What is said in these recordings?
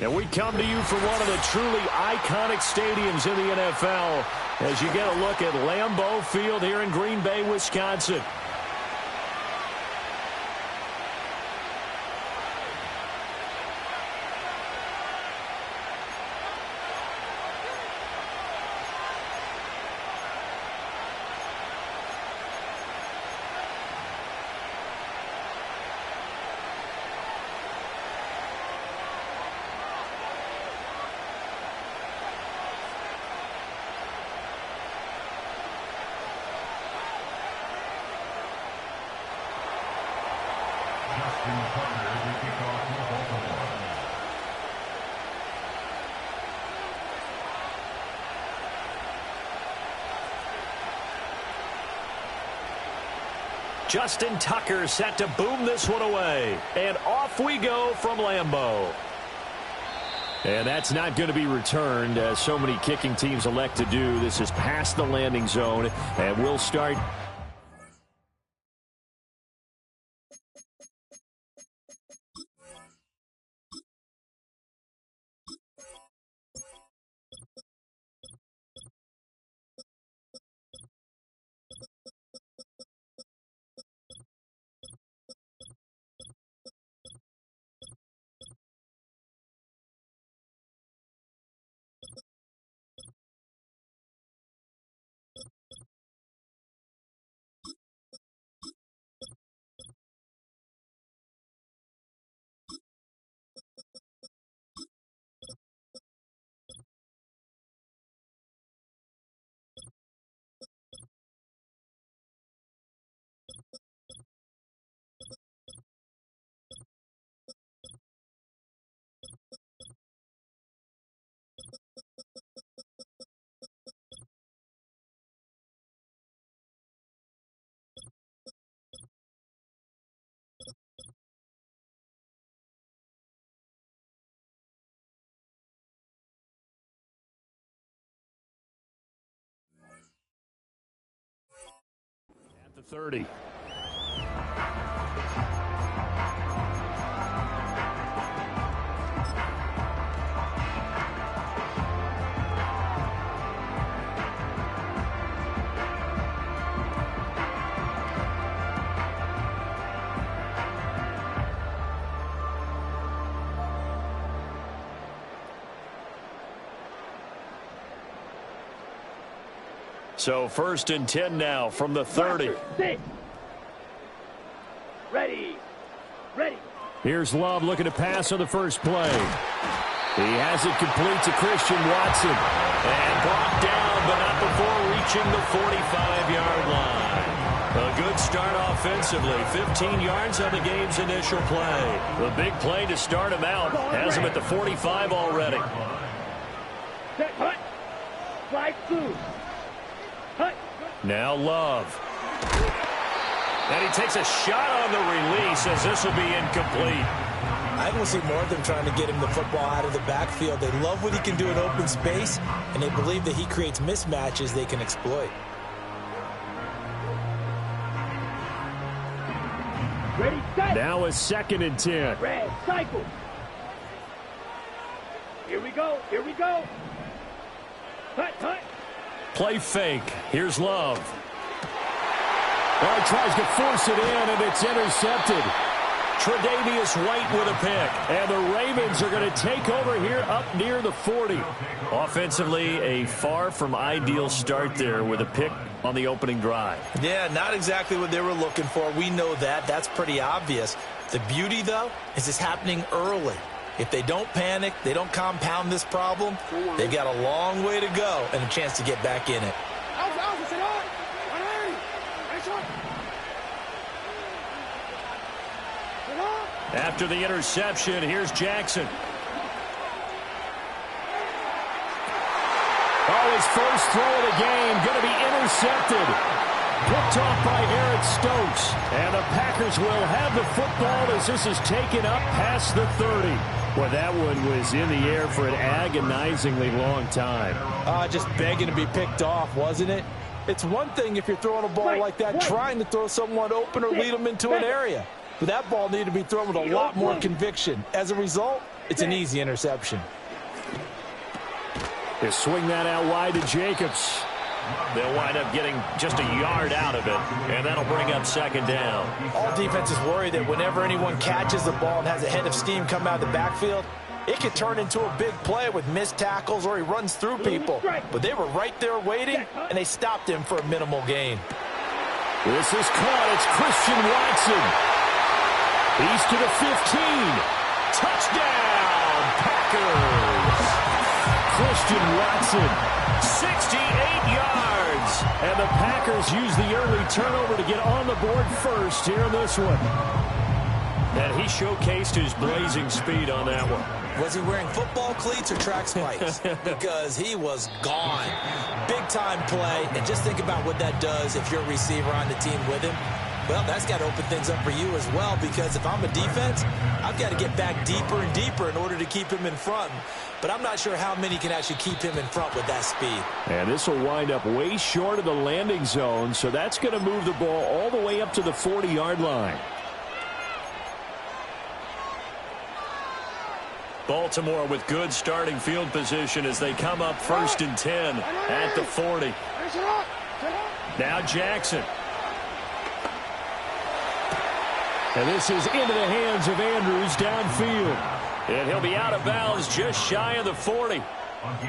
And we come to you from one of the truly iconic stadiums in the NFL as you get a look at Lambeau Field here in Green Bay, Wisconsin. Justin Tucker set to boom this one away. And off we go from Lambeau. And that's not going to be returned, as so many kicking teams elect to do. This is past the landing zone, and we'll start. At the 30. So 1st and 10 now from the 30. Ready. Here's Love looking to pass on the first play. He has it complete to Christian Watson. And brought down, but not before reaching the 45-yard line. A good start offensively. 15 yards on the game's initial play. The big play to start him out has him at the 45 already. Set, hut. Flag through. Now Love. And he takes a shot on the release as this will be incomplete. I don't see more of them trying to get him the football out of the backfield. They love what he can do in open space, and they believe that he creates mismatches they can exploit. Ready, set. Now a 2nd and 10. Red, cycle. Here we go. Hut. Play fake. Here's Love. Well, he tries to force it in, and it's intercepted. Tre'Davious White with a pick. And the Ravens are going to take over here up near the 40. Offensively, a far from ideal start there with a pick on the opening drive. Yeah, not exactly what they were looking for. We know that. That's pretty obvious. The beauty, though, is it's happening early. If they don't panic, they don't compound this problem, they've got a long way to go and a chance to get back in it. After the interception, here's Jackson. Oh, his first throw of the game going to be intercepted. Picked off by Eric Stokes. And the Packers will have the football as this is taken up past the 30. Well, that one was in the air for an agonizingly long time. Just begging to be picked off, wasn't it? It's one thing if you're throwing a ball like that, trying to throw someone open or lead them into an area. But that ball needed to be thrown with a lot more conviction. As a result, It's an easy interception. They swing that out wide to Jacobs. They'll wind up getting just a yard out of it, and that'll bring up second down. All defenses worry that whenever anyone catches the ball and has a head of steam come out of the backfield, it could turn into a big play with missed tackles or he runs through people. But they were right there waiting, and they stopped him for a minimal gain. This is caught. It's Christian Watson. He's to the 15. Touchdown, Packers. Christian Watson, 68 yards. And the Packers use the early turnover to get on the board first here in this one. And he showcased his blazing speed on that one. Was he wearing football cleats or track spikes? Because he was gone. Big-time play, and just think about what that does if you're a receiver on the team with him. Well, that's got to open things up for you as well, because if I'm a defense, I've got to get back deeper and deeper in order to keep him in front. But I'm not sure how many can actually keep him in front with that speed. And this will wind up way short of the landing zone, so that's going to move the ball all the way up to the 40-yard line. Baltimore with good starting field position as they come up 1st and 10 at the 40. Now Jackson. And this is into the hands of Andrews downfield. And he'll be out of bounds just shy of the 40.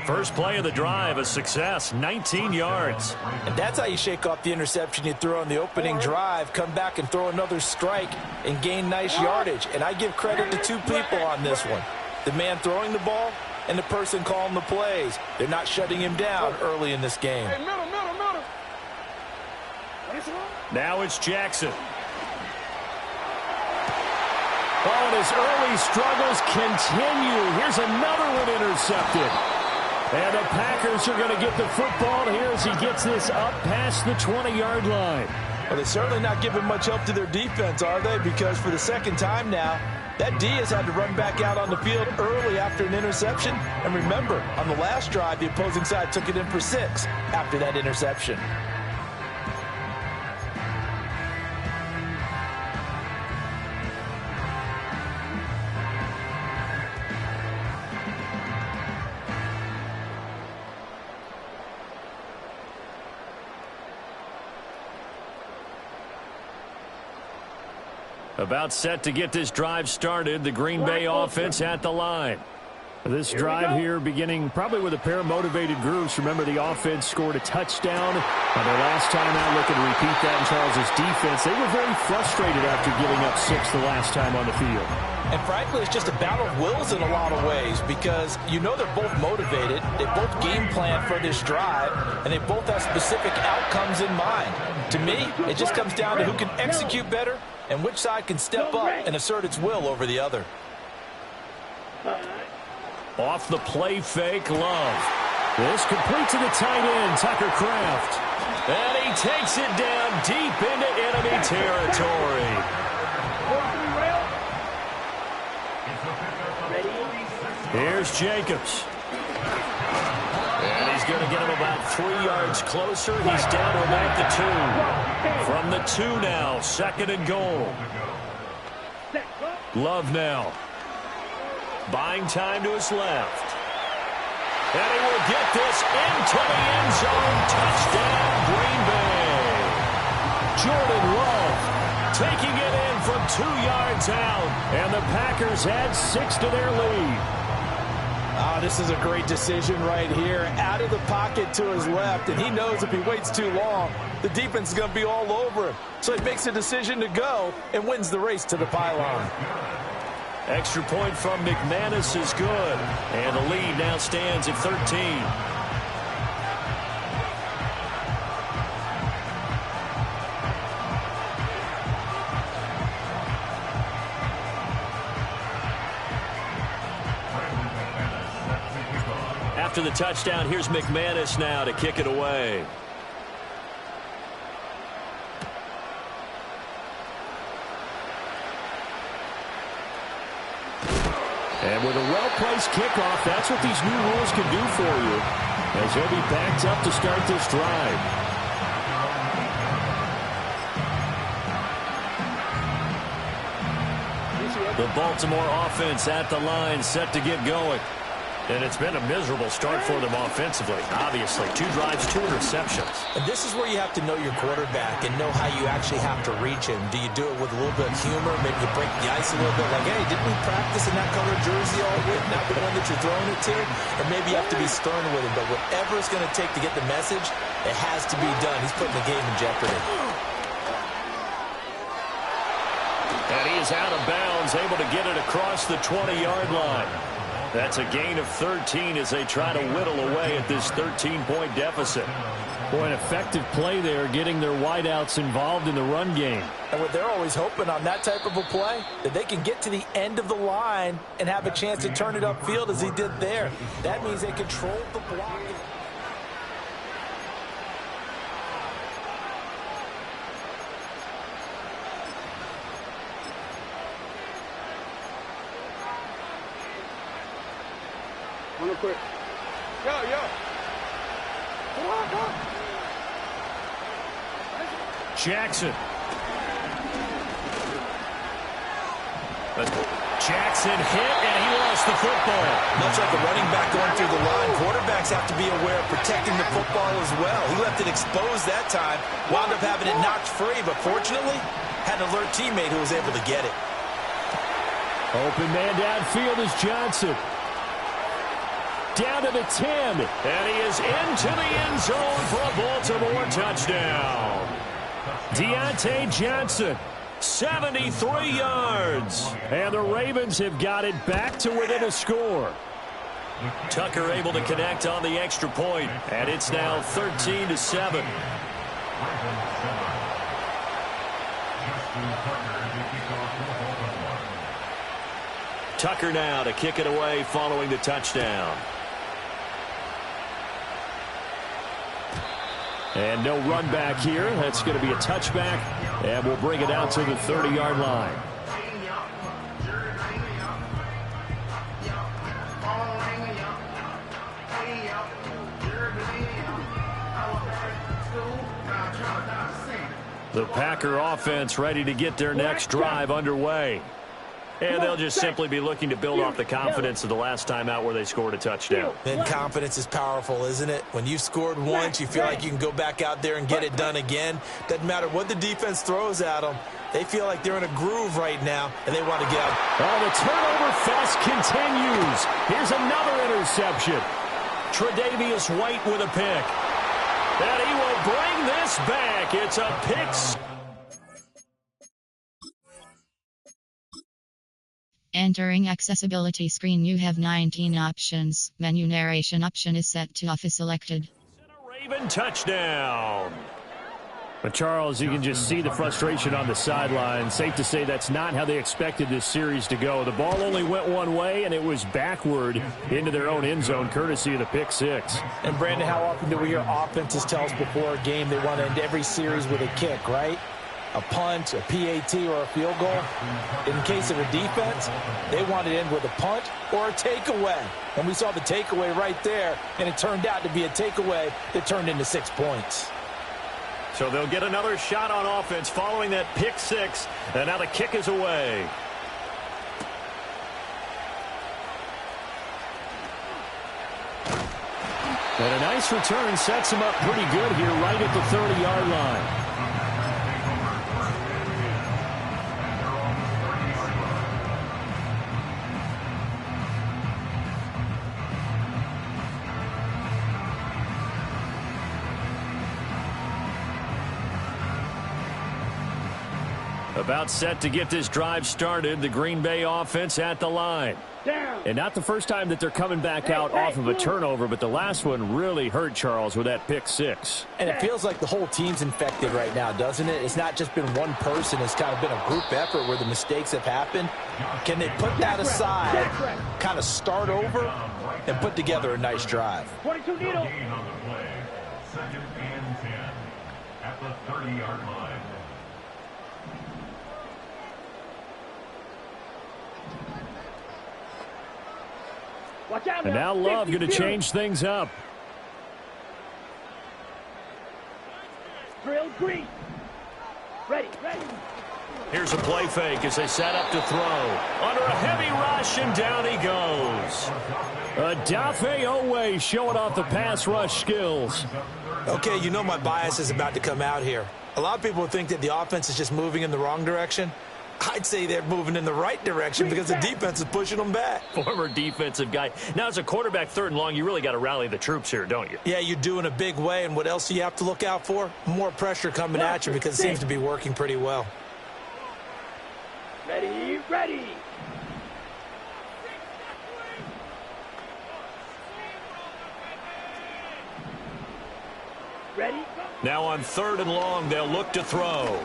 First play of the drive, a success, 19 yards. And that's how you shake off the interception you throw on the opening drive, come back and throw another strike and gain nice yardage. And I give credit to two people on this one. The man throwing the ball and the person calling the plays. They're not shutting him down early in this game. Now it's Jackson. Oh, and his early struggles continue. Here's another one intercepted. And the Packers are going to get the football here as he gets this up past the 20-yard line. Well, they're certainly not giving much help to their defense, are they? Because for the second time now, that D has had to run back out on the field early after an interception. And remember, on the last drive, the opposing side took it in for 6 after that interception. About set to get this drive started. The Green Bay offense at the line. This drive here beginning probably with a pair of motivated groups. Remember, the offense scored a touchdown on their last time out. Looking to repeat that in Charles's defense. They were very frustrated after giving up 6 the last time on the field. And frankly, it's just a battle of wills in a lot of ways, because you know they're both motivated. They both game plan for this drive, and they both have specific outcomes in mind. To me, it just comes down to who can execute better and which side can step up and assert its will over the other. Off the play fake, Love. This complete to the tight end, Tucker Kraft. And he takes it down deep into enemy territory. Here's Jacobs. And he's going to get him about 3 yards closer. He's down to about the 2. From the 2 now, 2nd and goal. Love now. Buying time to his left. And he will get this into the end zone. Touchdown, Green Bay. Jordan Love taking it in from 2 yards out. And the Packers add 6 to their lead. Oh, this is a great decision right here. Out of the pocket to his left, and he knows if he waits too long, the defense is going to be all over him. So he makes a decision to go and wins the race to the pylon. Extra point from McManus is good. And the lead now stands at 13. After the touchdown, here's McManus now to kick it away. And with a well-placed kickoff, that's what these new rules can do for you, as he'll be backed up to start this drive. The Baltimore offense at the line, set to get going. And it's been a miserable start for them offensively. Obviously, 2 drives, 2 interceptions. And this is where you have to know your quarterback and know how you actually have to reach him. Do you do it with a little bit of humor? Maybe you break the ice a little bit like, hey, didn't we practice in that color jersey all week? Not the one that you're throwing it to? Or maybe you have to be stern with him. But whatever it's going to take to get the message, it has to be done. He's putting the game in jeopardy. And he is out of bounds, able to get it across the 20-yard line. That's a gain of 13 as they try to whittle away at this 13-point deficit. Boy, an effective play there, getting their wideouts involved in the run game. And what they're always hoping on that type of a play, that they can get to the end of the line and have a chance to turn it upfield as he did there. That means they control the block. Real quick. Yo. Come on. Jackson. Jackson hit, and he lost the football. Much like a running back going through the line, quarterbacks have to be aware of protecting the football as well. He left it exposed that time, wound up having it knocked free, but fortunately, had an alert teammate who was able to get it. Open man downfield is Johnson. Down to the 10, and he is into the end zone for a Baltimore touchdown. Deontay Johnson, 73 yards. And the Ravens have got it back to within a score. Tucker able to connect on the extra point, and it's now 13-7. Tucker now to kick it away following the touchdown. And no run back here. That's going to be a touchback, and we'll bring it out to the 30-yard line. The Packer offense ready to get their next drive underway. And they'll just simply be looking to build off the confidence of the last time out where they scored a touchdown. And confidence is powerful, isn't it? When you've scored once, you feel like you can go back out there and get it done again. Doesn't matter what the defense throws at them. They feel like they're in a groove right now, and they want to get out. Oh, the turnover fest continues. Here's another interception. Tre'Davious White with a pick. And he will bring this back. It's a pick. Entering accessibility screen, you have 19 options. Menu narration option is set to off is selected. Raven touchdown. But Charles, you can just see the frustration on the sideline. Safe to say that's not how they expected this series to go. The ball only went one way, and it was backward into their own end zone, courtesy of the pick six. And Brandon, how often do we hear offenses tell us before a game they want to end every series with a kick, right? A punt, a PAT, or a field goal. In case of a defense, they want to end with a punt or a takeaway. And we saw the takeaway right there, and it turned out to be a takeaway that turned into 6 points. So they'll get another shot on offense following that pick six, and now the kick is away. And a nice return sets him up pretty good here right at the 30-yard line. About set to get this drive started. The Green Bay offense at the line. Down. And not the first time that they're coming back out off of a turnover, but the last one really hurt Charles with that pick six. And it feels like the whole team's infected right now, doesn't it? It's not just been one person. It's kind of been a group effort where the mistakes have happened. Can they put that aside, kind of start over, and put together a nice drive? 22 needle. Second and 10 at the 30-yard line. Watch out And now Love going to change things up. Drill green. Ready. Here's a play fake as they set up to throw. Under a heavy rush, and down he goes. Adafe Owe showing off the pass rush skills. Okay, you know my bias is about to come out here. A lot of people think that the offense is just moving in the wrong direction. I'd say they're moving in the right direction because the defense is pushing them back. Former defensive guy. Now, as a quarterback, 3rd and long, you really got to rally the troops here, don't you? Yeah, you do in a big way, and what else do you have to look out for? More pressure coming at you because it seems to be working pretty well. Ready, ready. Ready? Now on 3rd and long, they'll look to throw.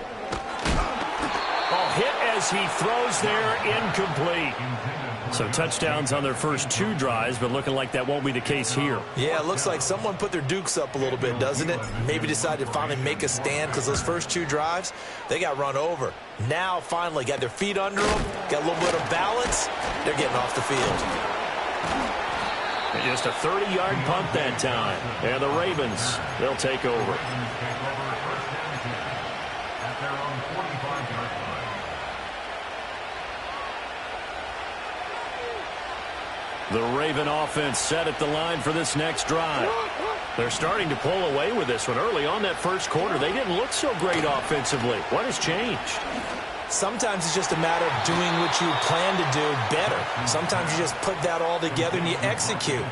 Hit as he throws there, incomplete. So touchdowns on their first 2 drives, but looking like that won't be the case here. Yeah, it looks like someone put their dukes up a little bit, doesn't it? Maybe decided to finally make a stand because those first 2 drives, they got run over. Now, finally, got their feet under them, got a little bit of balance. They're getting off the field. And just a 30-yard punt that time. And the Ravens, they'll take over. The Raven offense set at the line for this next drive. They're starting to pull away with this one. Early on that first quarter, they didn't look so great offensively. What has changed? Sometimes it's just a matter of doing what you plan to do better. Sometimes you just put that all together and you execute.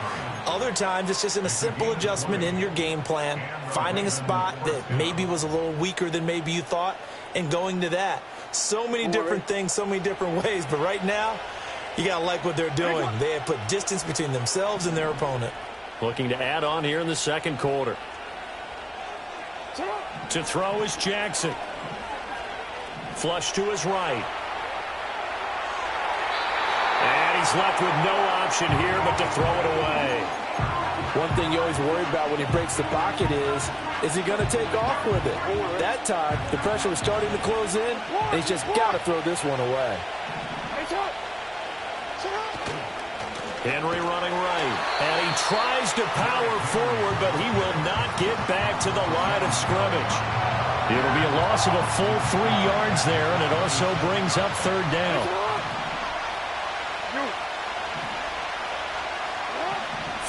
Other times it's just in a simple adjustment in your game plan, finding a spot that maybe was a little weaker than maybe you thought, and going to that. So many different things, so many different ways, but right now, you got to like what they're doing. They have put distance between themselves and their opponent. Looking to add on here in the second quarter. To throw is Jackson. Flush to his right. And he's left with no option here but to throw it away. One thing you always worry about when he breaks the pocket is he going to take off with it? That time, the pressure was starting to close in, and he's just got to throw this one away. Henry running right, and he tries to power forward, but he will not get back to the line of scrimmage. It'll be a loss of a full 3 yards there, and it also brings up 3rd down.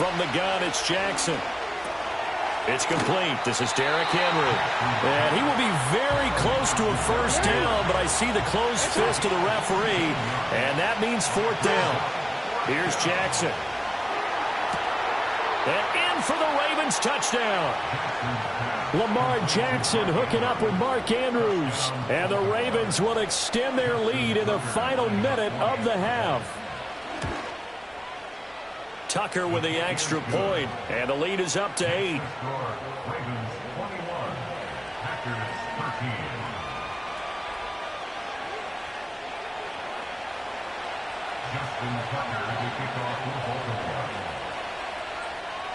From the gun, it's Jackson. It's complete. This is Derrick Henry. And he will be very close to a first down, but I see the closed fist of the referee, and that means 4th down. Here's Jackson. And in for the Ravens touchdown. Lamar Jackson hooking up with Mark Andrews. And the Ravens will extend their lead in the final minute of the half. Tucker with the extra point, and the lead is up to 8. Ravens 21, Packers 13.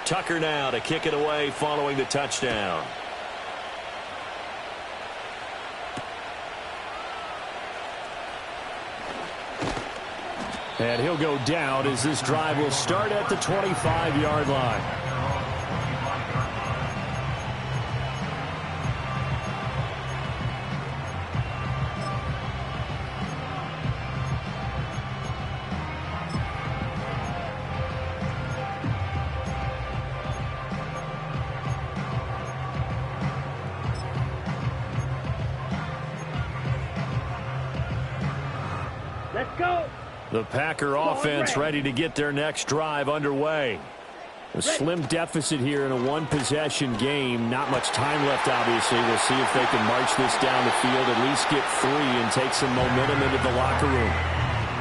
Tucker now to kick it away following the touchdown. And he'll go down as this drive will start at the 25-yard line. Let's go. The Packer offense ready to get their next drive underway. A slim deficit here in a one-possession game. Not much time left, obviously. We'll see if they can march this down the field, at least get 3 and take some momentum into the locker room.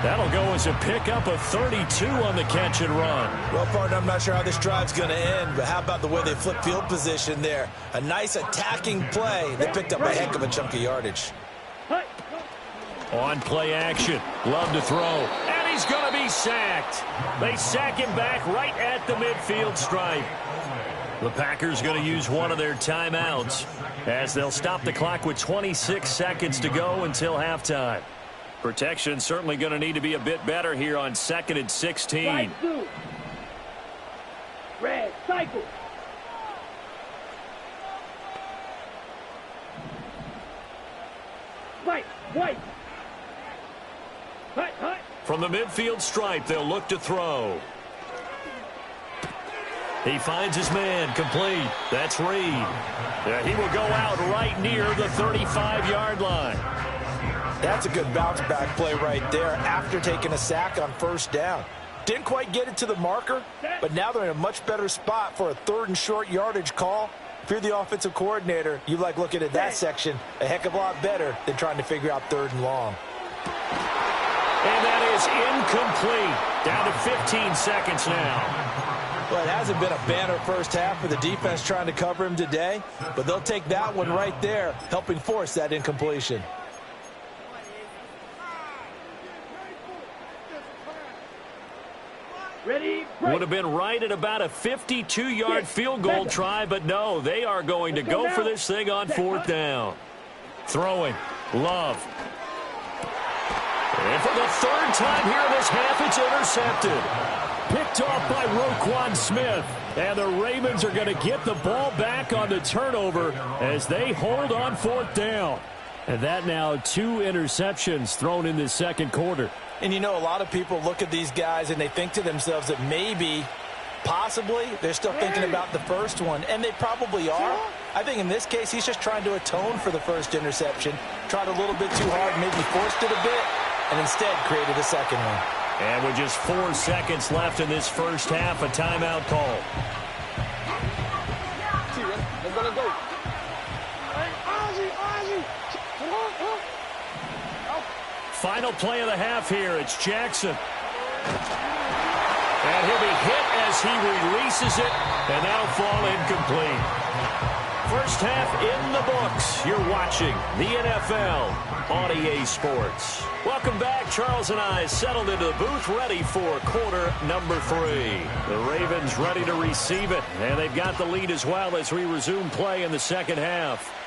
That'll go as a pickup of 32 on the catch and run. Well, partner, I'm not sure how this drive's going to end, but how about the way they flip field position there? A nice attacking play. They picked up a heck of a chunk of yardage. On play action. Love to throw. And he's going to be sacked. They sack him back right at the midfield stripe. The Packers going to use one of their timeouts as they'll stop the clock with 26 seconds to go until halftime. Protection certainly going to need to be a bit better here on 2nd and 16. Red, cycle. White, white. From the midfield stripe, they'll look to throw. He finds his man, complete. That's Reed. He will go out right near the 35-yard line. That's a good bounce-back play right there after taking a sack on first down. Didn't quite get it to the marker, but now they're in a much better spot for a 3rd and short yardage call. If you're the offensive coordinator, you like looking at that section a heck of a lot better than trying to figure out 3rd and long. And that is incomplete. Down to 15 seconds now. Well, it hasn't been a banner first half for the defense trying to cover him today, but they'll take that one right there, helping force that incompletion. Ready, Would have been right at about a 52-yard field goal try, but no, they are going to go for this thing on 4th down. Throwing. Love. And for the 3rd time here in this half, it's intercepted. Picked off by Roquan Smith. And the Ravens are going to get the ball back on the turnover as they hold on 4th down. And that now 2 interceptions thrown in the second quarter. And you know, a lot of people look at these guys and they think to themselves that maybe, possibly, they're still thinking about the first one. And they probably are. I think in this case, he's just trying to atone for the first interception. Tried a little bit too hard, maybe forced it a bit, and instead created a second one. And with just 4 seconds left in this first half, a timeout call. Let's go. Final play of the half here. It's Jackson. And he'll be hit as he releases it, and that'll fall incomplete. First half in the books. You're watching the NFL on EA Sports. Welcome back. Charles and I settled into the booth, ready for quarter number 3. The Ravens ready to receive it, and they've got the lead as well as we resume play in the second half.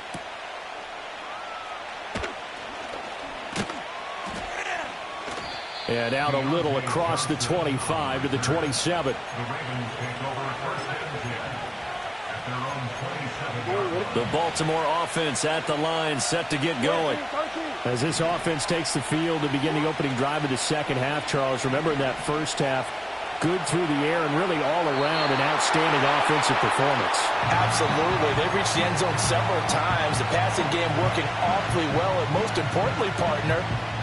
And out a little across the 25 to the 27. The Baltimore offense at the line, set to get going. As this offense takes the field to begin the opening drive of the second half, Charles, remember in that first half, good through the air and really all around an outstanding offensive performance. Absolutely. They've reached the end zone several times. The passing game working awfully well, and most importantly, partner,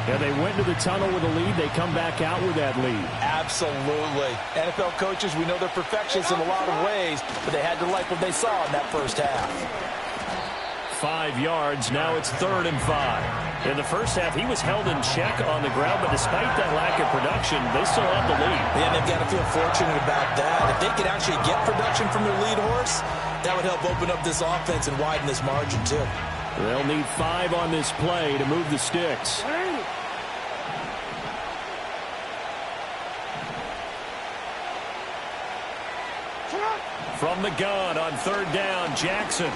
yeah, they went to the tunnel with a lead. They come back out with that lead. Absolutely. NFL coaches, we know they're perfectionists in a lot of ways, but they had to like what they saw in that first half. 5 yards. Now it's 3rd and 5. In the first half, he was held in check on the ground, but despite that lack of production, they still have the lead. Yeah, they've got to feel fortunate about that. If they could actually get production from their lead horse, that would help open up this offense and widen this margin, too. They'll need 5 on this play to move the sticks. From the gun on 3rd down, Jackson.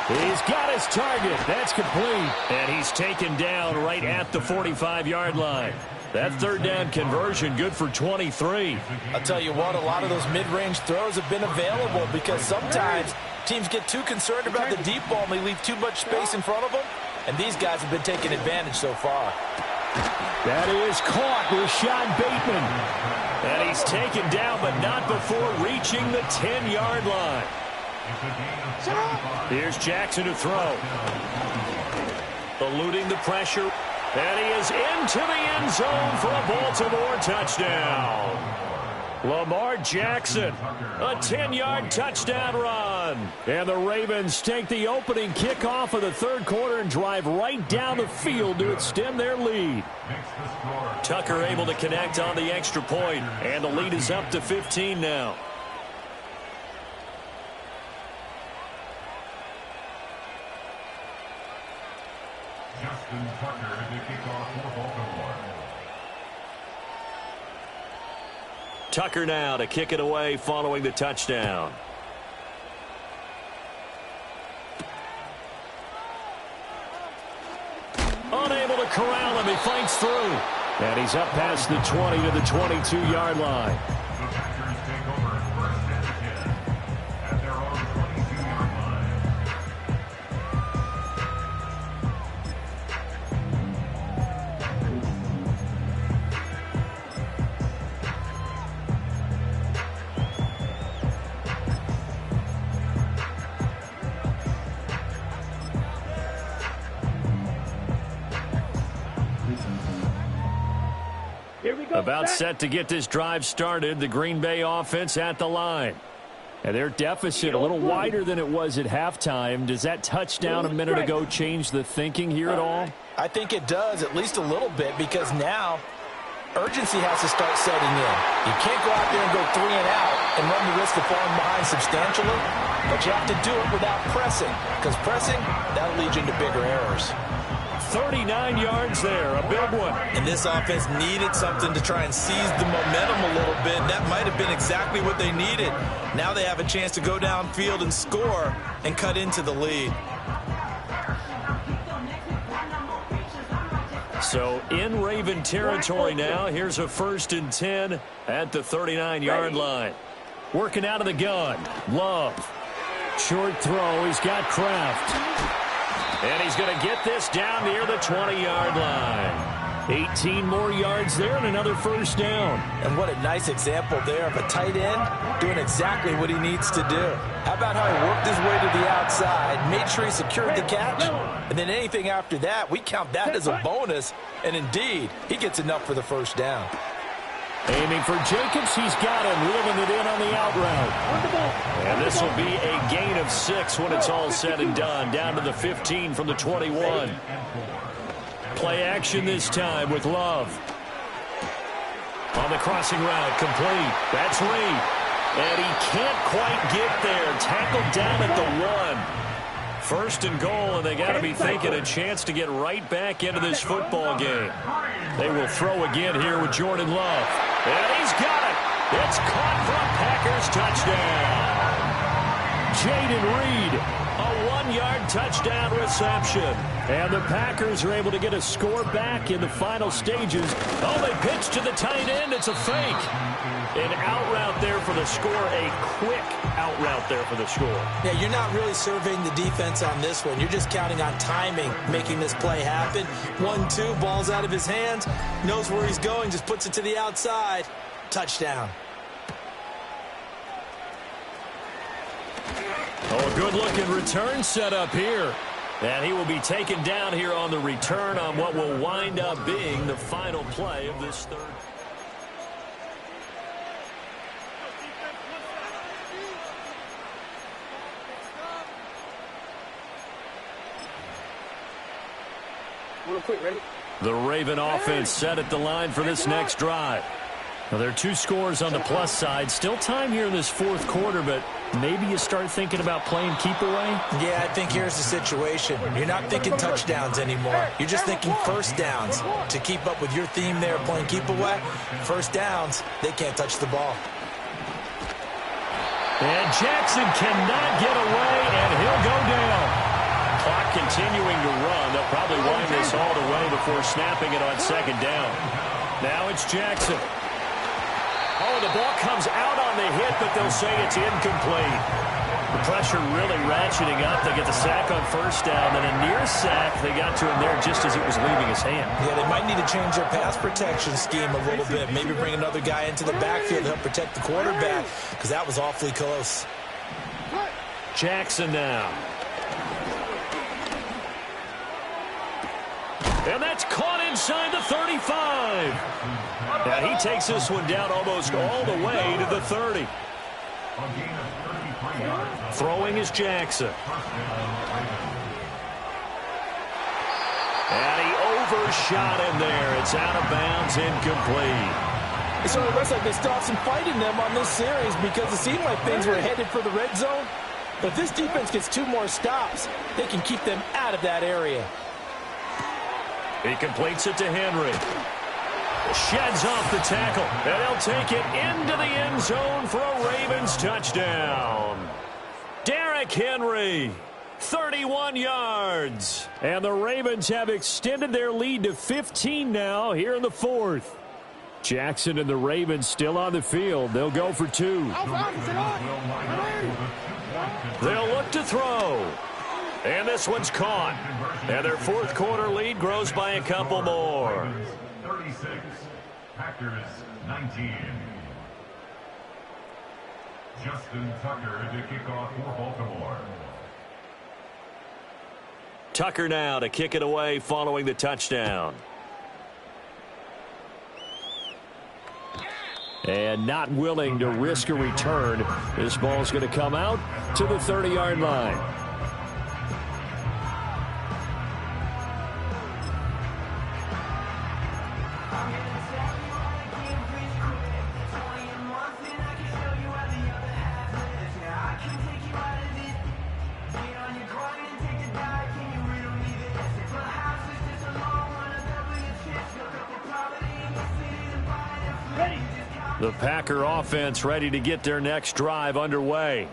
He's got his target. That's complete. And he's taken down right at the 45-yard line. That 3rd down conversion good for 23. I'll tell you what, a lot of those mid-range throws have been available because sometimes teams get too concerned about the deep ball and they leave too much space in front of them. And these guys have been taking advantage so far. That is caught, Rashad Bateman. And he's taken down, but not before reaching the 10-yard line. Here's Jackson to throw. Eluding the pressure. And he is into the end zone for a Baltimore touchdown. Lamar Jackson, a 10-yard touchdown run. And the Ravens take the opening kickoff of the 3rd quarter and drive right down the field to extend their lead. Tucker able to connect on the extra point, and the lead is up to 15 now. Justin Tucker to kick off for Baltimore. Tucker now to kick it away following the touchdown. Unable to corral him. He fights through. And he's up past the 20 to the 22-yard line. The Packers take over 1st and 10 at their own 22-yard line. About set to get this drive started. The Green Bay offense at the line. And their deficit a little wider than it was at halftime. Does that touchdown a minute ago change the thinking here at all? I think it does, at least a little bit, because now urgency has to start setting in. You can't go out there and go 3 and out and run the risk of falling behind substantially, but you have to do it without pressing, because pressing, that'll lead you into bigger errors. 39 yards there, a big one. And this offense needed something to try and seize the momentum a little bit. That might have been exactly what they needed. Now they have a chance to go downfield and score and cut into the lead. So in Raven territory now. Here's a 1st and 10 at the 39-yard line. Working out of the gun. Love. Short throw. He's got Kraft. And he's going to get this down near the 20-yard line. 18 more yards there and another 1st down. And what a nice example there of a tight end doing exactly what he needs to do. How about how he worked his way to the outside, made sure he secured the catch, and then anything after that, we count that as a bonus. And indeed, he gets enough for the 1st down. Aiming for Jacobs, he's got him, reeling it in on the out route. And this will be a gain of 6 when it's all said and done, down to the 15 from the 21. Play action this time with Love. On the crossing route, complete. That's Reed. And he can't quite get there. Tackled down at the 1. 1st and goal, and they got to be thinking a chance to get right back into this football game. They will throw again here with Jordan Love. And he's got it. It's caught for a Packers touchdown. Jaden Reed, a 1-yard touchdown reception. And the Packers are able to get a score back in the final stages. Oh, they pitch to the tight end. It's a fake. An out route there for the score, a quick out route there for the score. Yeah, you're not really surveying the defense on this one. You're just counting on timing, making this play happen. 1-2, ball's out of his hands, knows where he's going, just puts it to the outside. Touchdown. Oh, a good-looking return set up here. And he will be taken down here on the return on what will wind up being the final play of this 3rd. The Raven offense set at the line for this next drive. Now, there are 2 scores on the plus side. Still time here in this 4th quarter, but maybe you start thinking about playing keep away? Yeah, I think here's the situation. You're not thinking touchdowns anymore. You're just thinking 1st downs. To keep up with your theme there, playing keep away, 1st downs, they can't touch the ball. And Jackson cannot get away, and he'll go down. Clock continuing to run. They'll probably wind this all the way before snapping it on 2nd down. Now it's Jackson. Oh, the ball comes out on the hit, but they'll say it's incomplete. The pressure really ratcheting up. They get the sack on 1st down, then a near sack. They got to him there just as it was leaving his hand. Yeah, they might need to change their pass protection scheme a little bit. Maybe bring another guy into the backfield to help protect the quarterback, because that was awfully close. Jackson now. And that's caught inside the 35. And he takes this one down almost all the way to the 30. Throwing is Jackson. And he overshot him there. It's out of bounds, incomplete. It sort of looks like they still have some fight in them on this series, because it seemed like things were headed for the red zone. But if this defense gets 2 more stops, they can keep them out of that area. He completes it to Henry. Sheds off the tackle, and they'll take it into the end zone for a Ravens touchdown. Derrick Henry, 31 yards. And the Ravens have extended their lead to 15 now here in the 4th. Jackson and the Ravens still on the field. They'll go for 2. They'll look to throw. And this one's caught. And their 4th quarter lead grows by a couple more. 36, Packers 19. Justin Tucker to kick off for Baltimore. Tucker now to kick it away following the touchdown. And not willing to risk a return. This ball's going to come out to the 30-yard line. The Packer offense ready to get their next drive underway.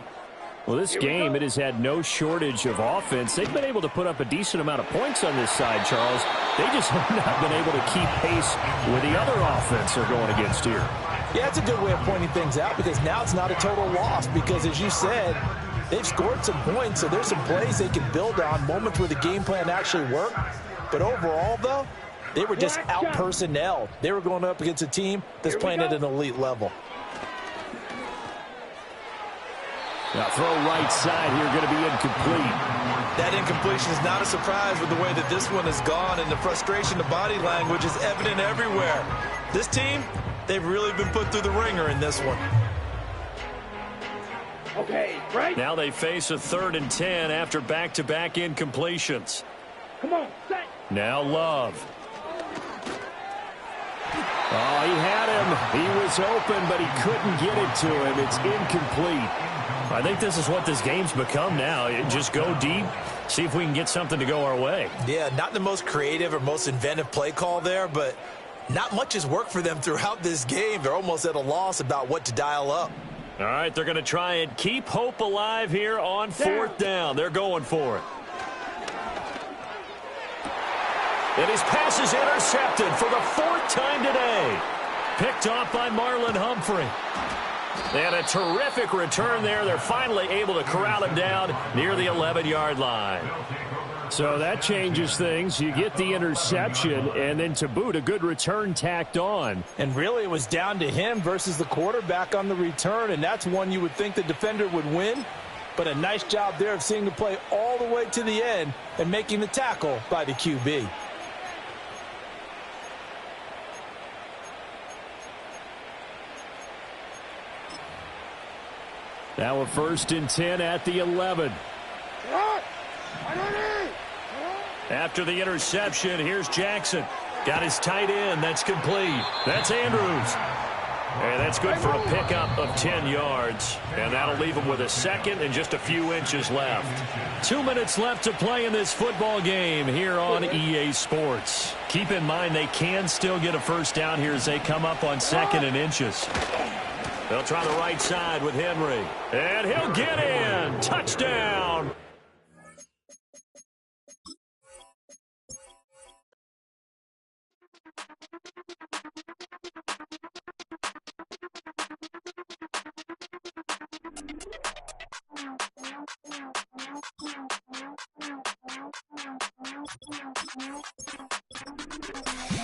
Well, this game, it has had no shortage of offense. They've been able to put up a decent amount of points on this side, Charles. They just have not been able to keep pace with the other offense they're going against here. Yeah, it's a good way of pointing things out because now it's not a total loss because, as you said, they've scored some points, so there's some plays they can build on, moments where the game plan actually worked. But overall, though, they were just out-personnelled. They were going up against a team that's playing at an elite level. Now throw right side here, going to be incomplete. That incompletion is not a surprise with the way that this one has gone, and the frustration, the body language is evident everywhere. This team, they've really been put through the ringer in this one. Okay, right. Now they face a 3rd and 10 after back-to-back incompletions. Come on, set. Now Love. Oh, he had him. He was open, but he couldn't get it to him. It's incomplete. I think this is what this game's become now. Just go deep, see if we can get something to go our way. Yeah, not the most creative or most inventive play call there, but not much has worked for them throughout this game. They're almost at a loss about what to dial up. All right, they're going to try and keep hope alive here on 4th down. They're going for it. And his pass is intercepted for the 4th time today. Picked off by Marlon Humphrey. And a terrific return there. They're finally able to corral him down near the 11-yard line. So that changes things. You get the interception, and then to boot, a good return tacked on. And really, it was down to him versus the quarterback on the return, and that's one you would think the defender would win. But a nice job there of seeing the play all the way to the end and making the tackle by the QB. Now a 1st and 10 at the 11. After the interception, here's Jackson. Got his tight end. That's complete. That's Andrews. And that's good for a pickup of 10 yards. And that'll leave him with a 2nd and just a few inches left. 2 minutes left to play in this football game here on EA Sports. Keep in mind they can still get a 1st down here as they come up on 2nd and inches. They'll try the right side with Henry. And he'll get in. Touchdown.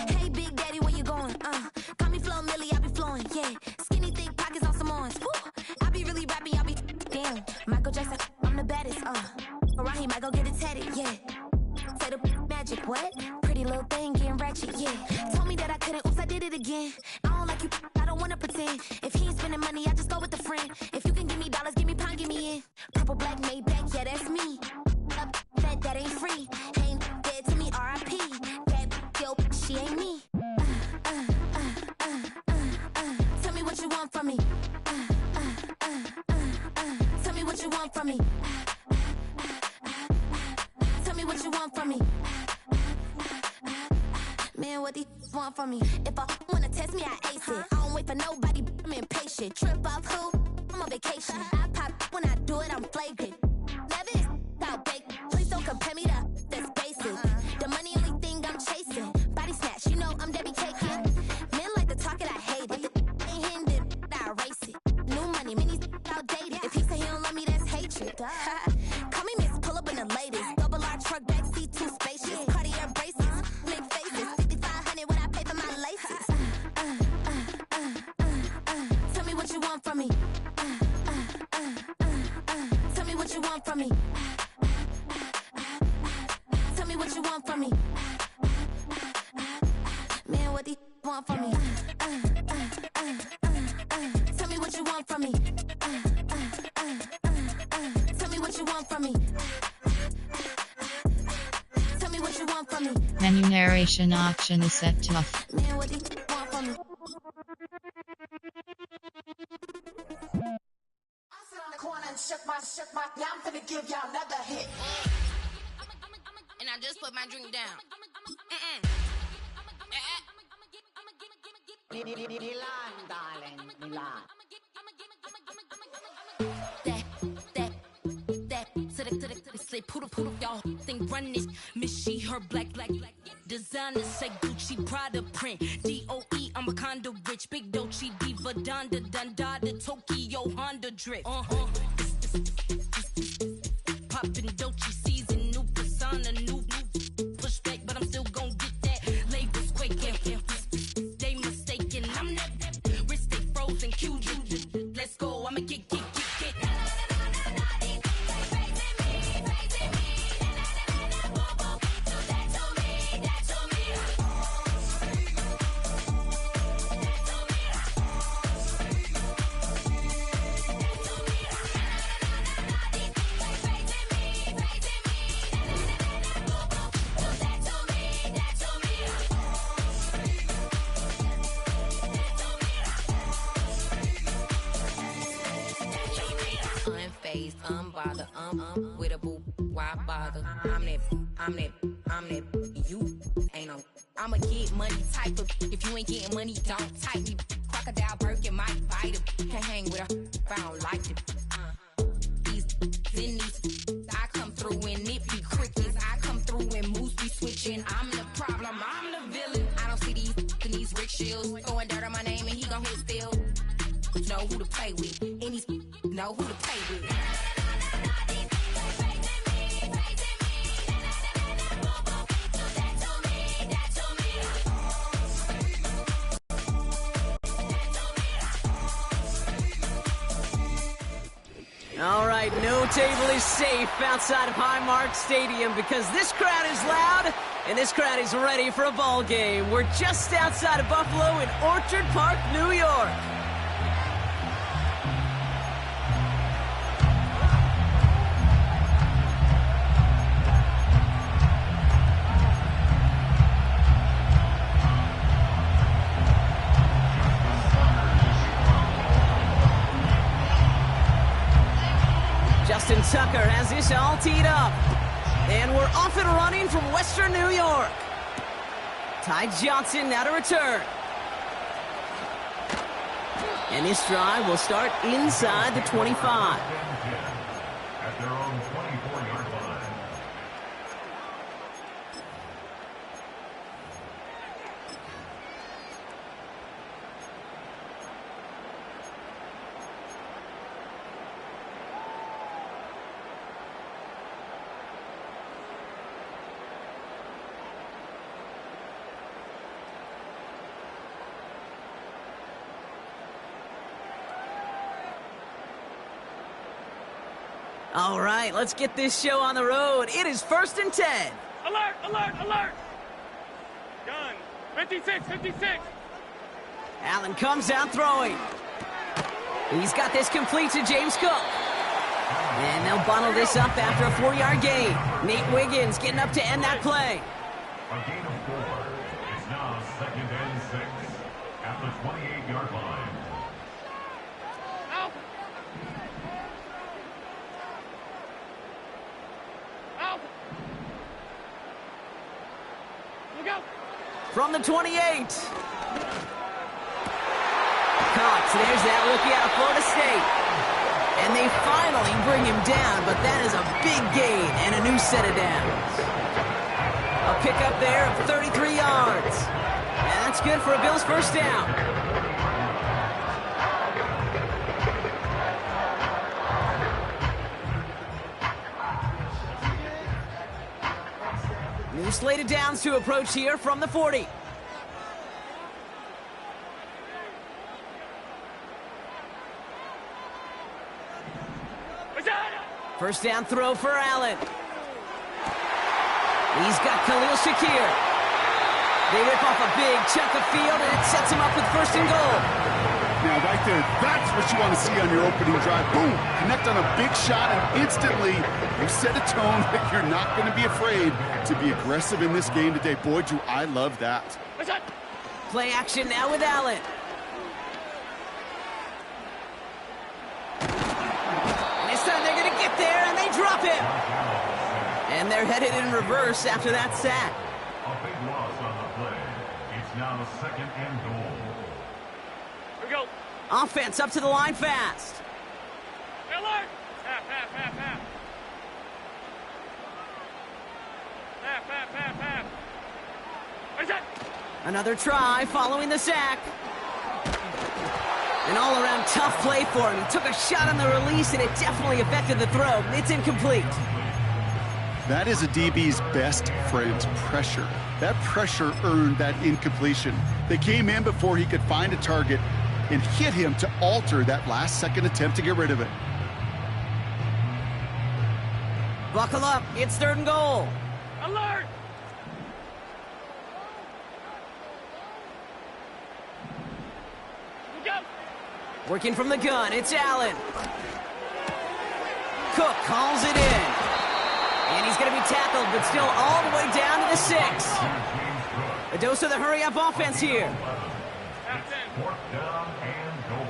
Hey, Big Daddy, where you going? Call me Flo Millie, I be flowing, yeah. Skinny, thick pockets on some ones. I be really rapping, I be damn. Michael Jackson, I'm the baddest, Around here, might go get it tatted, yeah. Say the magic, what? Pretty little thing, getting ratchet, yeah. Told me that I couldn't, oops, I did it again. I don't like you, I don't wanna pretend. If he ain't spending money, I just go with a friend. If you can give me dollars, give me pound, give me in. Purple, black, made back, yeah, that's me. Up, that ain't free. Ain't dead to me, R.I.P. That yo, she ain't me. Tell me what you want from me. Tell me what you want from me. Tell me what you want from me. Man, what these want from me? If I wanna test me, I ace it. I don't wait for nobody, I'm impatient. Trip off who? I'm on vacation. I pop when I do it, I'm flagrant. Never is out bake. Please don't compare me to that's basic. The money only thing I'm chasing. Body snatch, you know I'm Debbie Cakin. Men like to talk it, I hate it. Ain't hitting it, I erase it. New money, many outdated. If he say he don't love me, that's hatred. Call me Miss, pull up in the latest. Double R truck, backseat, 2 spacious. Cartier braces, big faces. 5,500 when I pay for my laces. Tell me what you want from me. Tell me what you want from me. Tell me what you want from me. Man, what do you want from me? want from me. Tell me what you want from me. Tell me what you want from me. Menu narration option is set to off. Man, what do you want from me? I sit on the corner and shook my, yeah, I'm finna give y'all another hit. And I just put my drink down. Milan, darling, Milan. Say poodle, y'all think run this. Miss she, her black. Designer say Gucci, Prada print. DOE, I'm a condo rich. Big Dolce, Diva, Donda, Dundada, Tokyo, Honda drip. Poppin' Dolce season, new persona, new pushback, but I'm still gon' get that. Labels quaking, they mistaken. I'm that wrist stay frozen, Q. Let's go, I'ma get. Unfazed, unbothered, with a boo, why bother? I'm that, you ain't no. I'ma get money type of. If you ain't getting money, don't type me. Crocodile Birkin might bite him. Can't hang with her if I don't like them. These, I come through and it be crickets. I come through and moves be switching. I'm the problem, I'm the villain. I don't see these rickshaws throwing dirt on my name and he gon' hit still. Know who to play with, and these know who to play with. All right, no table is safe outside of Highmark Stadium because this crowd is loud and this crowd is ready for a ball game. We're just outside of Buffalo in Orchard Park, New York. Justin Tucker has this all teed up. And we're off and running from Western New York. Ty Johnson now to return. And this drive will start inside the 25. At their own 24-yard line. All right, let's get this show on the road. It is 1st and 10. Alert, alert, alert! Gun. 56, 56. Allen comes out throwing. He's got this complete to James Cook. And they'll bundle this up after a 4-yard gain. Nate Wiggins getting up to end that play. A gain of 4. It's now 2nd and 6 at the 28-yard line. Out. Out. Look out. From the 28. Cox, there's that rookie out of Florida State. And they finally bring him down, but that is a big gain and a new set of downs. A pickup there of 33 yards. And that's good for a Bills first down. New slated downs to approach here from the 40. First down throw for Allen. He's got Khalil Shakir. They rip off a big chunk of field, and it sets him up with 1st and goal. Now, right there, that's what you want to see on your opening drive. Boom! Connect on a big shot, and instantly you set a tone that you're not going to be afraid to be aggressive in this game today. Boy, do I love that. Play action now with Allen. And this time they're going to get there, and they drop him. And they're headed in reverse after that sack. A big loss on the play. It's now 2nd and goal. Here we go. Offense up to the line fast. Alert! Half, half, half, half. Half, half, half, half. Where's that? Another try following the sack. An all-around tough play for him. He took a shot on the release, and it definitely affected the throw. It's incomplete. That is a DB's best friend, pressure. That pressure earned that incompletion. They came in before he could find a target and hit him to alter that last-second attempt to get rid of it. Buckle up. It's 3rd and goal. Alert! Here we go. Working from the gun. It's Allen. Cook calls it in. And he's going to be tackled, but still all the way down to the 6. A dose of the hurry-up offense here. 4th down and goal.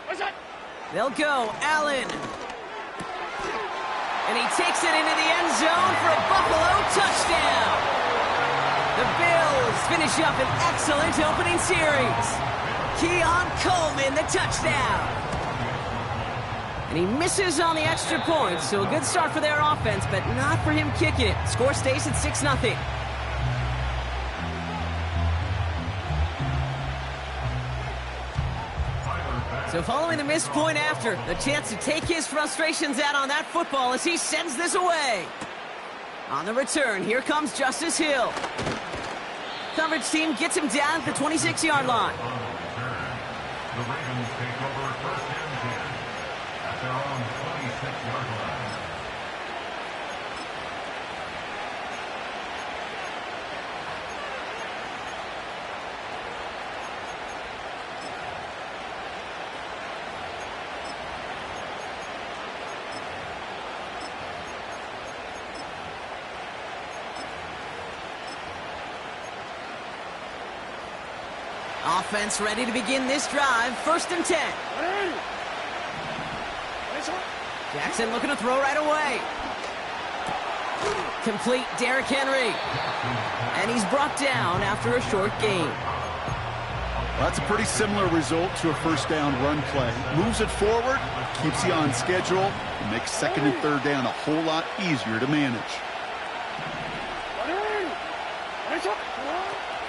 Where's that? They'll go. Allen. And he takes it into the end zone for a Buffalo touchdown. The Bills finish up an excellent opening series. Keon Coleman, the touchdown. And he misses on the extra point, so a good start for their offense, but not for him kicking it. Score stays at 6-0. So following the missed point after, the chance to take his frustrations out on that football as he sends this away. On the return, here comes Justice Hill. Coverage team gets him down at the 26-yard line. On the return, the Ravens take over 1st and 10 at their own 26-yard line. Offense ready to begin this drive. 1st and 10. Jackson looking to throw right away. Complete Derrick Henry. And he's brought down after a short gain. That's a pretty similar result to a 1st down run play. Moves it forward, keeps you on schedule, and makes 2nd and 3rd down a whole lot easier to manage.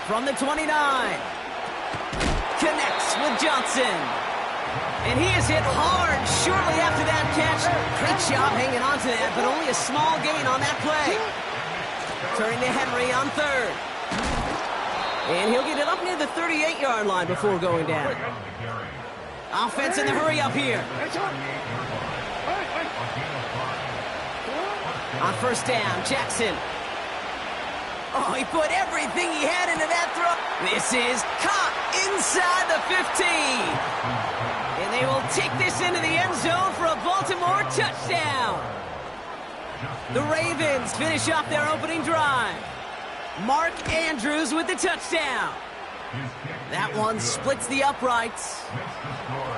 From the 29. Connects with Johnson. And he is hit hard shortly after that catch. Great job hanging on to that, but only a small gain on that play. Turning to Henry on 3rd. And he'll get it up near the 38-yard line before going down. Offense in the hurry up here. On 1st down, Jackson. Oh, he put everything he had into that throw. This is caught inside the 15. And they will take this into the end zone for a Baltimore touchdown. The Ravens finish off their opening drive. Mark Andrews with the touchdown. That one splits the uprights.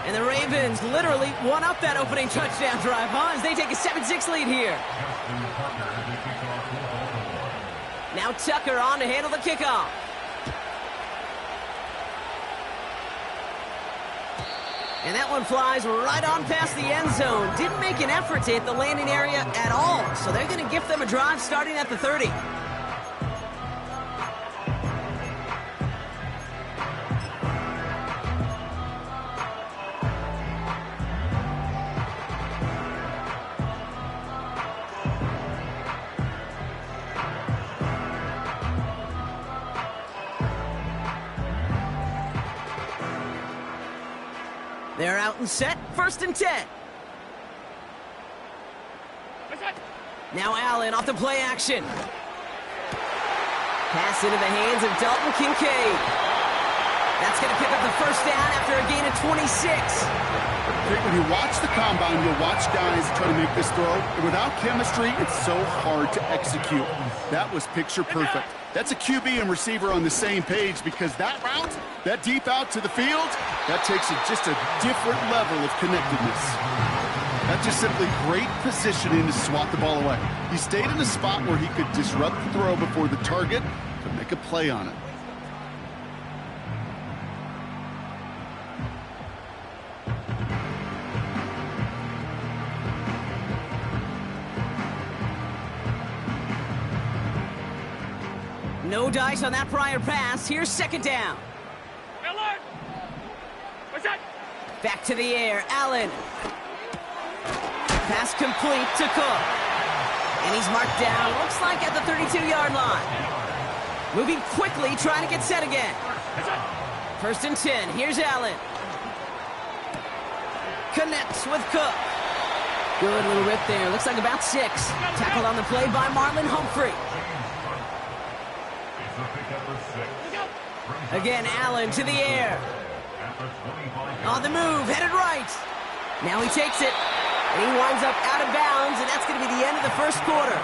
And the Ravens literally won up that opening touchdown drive, as they take a 7-6 lead here. Now Tucker on to handle the kickoff. And that one flies right on past the end zone. Didn't make an effort to hit the landing area at all. So they're going to gift them a drive starting at the 30. They're out and set. 1st and 10. Now Allen off the play action. Pass into the hands of Dalton Kincaid. That's going to pick up the first down after a gain of 26. When you watch the combine, you'll watch guys try to make this throw. And without chemistry, it's so hard to execute. That was picture perfect. That's a QB and receiver on the same page because that route, that deep out to the field, that takes just a different level of connectedness. That's just simply great positioning to swat the ball away. He stayed in a spot where he could disrupt the throw before the target could make a play on it. No dice on that prior pass. Here's second down. Alert! What's that? Back to the air. Allen. Pass complete to Cook. And he's marked down, looks like at the 32-yard line. Moving quickly, trying to get set again. First and 10. Here's Allen. Connects with Cook. Good little rip there. Looks like about 6. Tackled on the play by Marlon Humphrey. Again, Allen to the air. On the move, headed right. Now he takes it. And he winds up out of bounds, and that's going to be the end of the first quarter.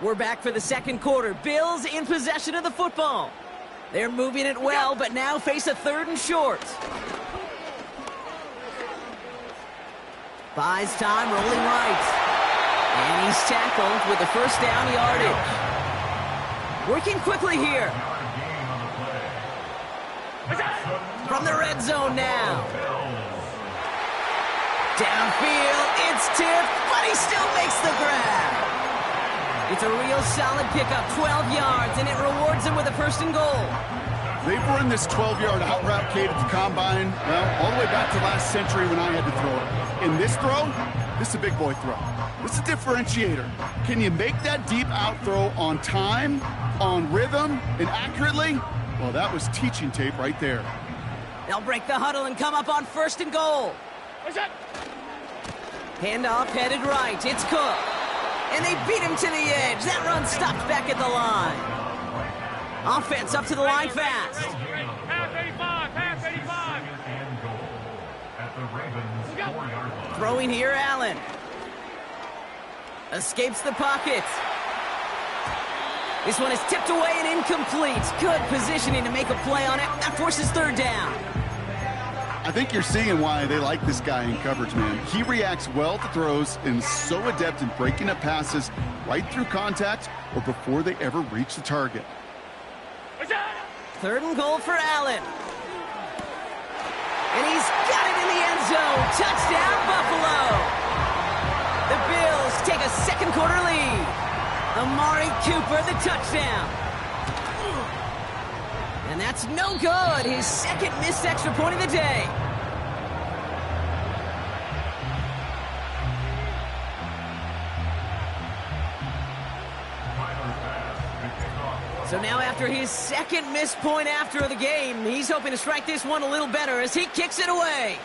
We're back for the second quarter. Bills in possession of the football. They're moving it well, but now face a 3rd and short. Buys time, rolling right. And he's tackled with the first down yardage. Working quickly here. From the red zone now. Downfield, it's tipped, but he still makes the grab. It's a real solid pickup, 12 yards, and it rewards him with a first and goal. They've run this 12-yard out route, Kate, at the combine, well, all the way back to last century when I had to throw it. In this throw, this is a big boy throw. This is a differentiator. Can you make that deep out throw on time, on rhythm, and accurately? Well, that was teaching tape right there. They'll break the huddle and come up on first and goal. What's that? Handoff headed right. It's Cook. And they beat him to the edge. That run stopped back at the line. Offense up to the line fast. Half 85, half 85. Throwing here, Allen. Escapes the pocket. This one is tipped away and incomplete. Good positioning to make a play on it. That forces 3rd down. I think you're seeing why they like this guy in coverage, man. He reacts well to throws and is so adept in breaking up passes right through contact or before they ever reach the target. 3rd and goal for Allen. And he's got it in the end zone. Touchdown, Buffalo. The Bills take a second quarter lead. Amari Cooper, the touchdown. And that's no good. His second missed extra point of the day. So now after his second missed point after the game, he's hoping to strike this one a little better as he kicks it away.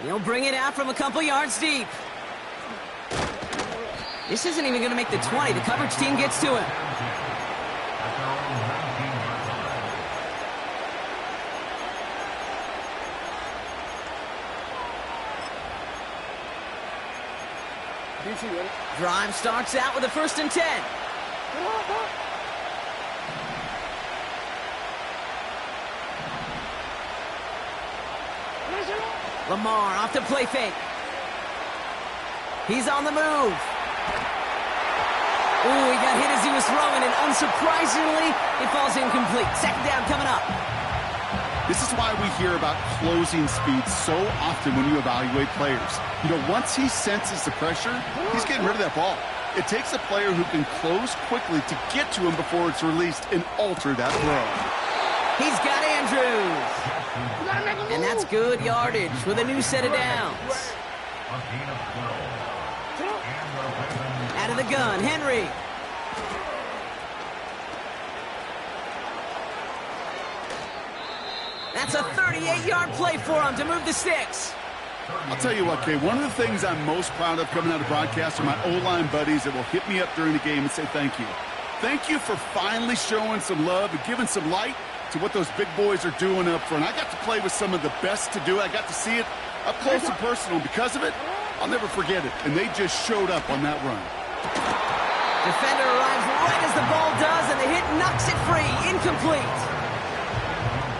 He'll bring it out from a couple yards deep. This isn't even going to make the 20. The coverage team gets to him. Drive starts out with a 1st and 10. Lamar off the play fake. He's on the move. Ooh, he got hit as he was throwing, and unsurprisingly, it falls incomplete. Second down coming up. This is why we hear about closing speed so often when you evaluate players. You know, once he senses the pressure, he's getting rid of that ball. It takes a player who can close quickly to get to him before it's released and alter that throw. He's got Andrews. And that's good yardage with a new set of downs. Out of the gun, Henry. That's a 38-yard play for him to move the sticks. I'll tell you what, Kay, one of the things I'm most proud of coming out of broadcast are my O-line buddies that will hit me up during the game and say thank you. Thank you for finally showing some love and giving some light to what those big boys are doing up front. I got to play with some of the best to do it. I got to see it up close and personal. Because of it, I'll never forget it. And they just showed up on that run. Defender arrives right as the ball does, and the hit knocks it free. Incomplete.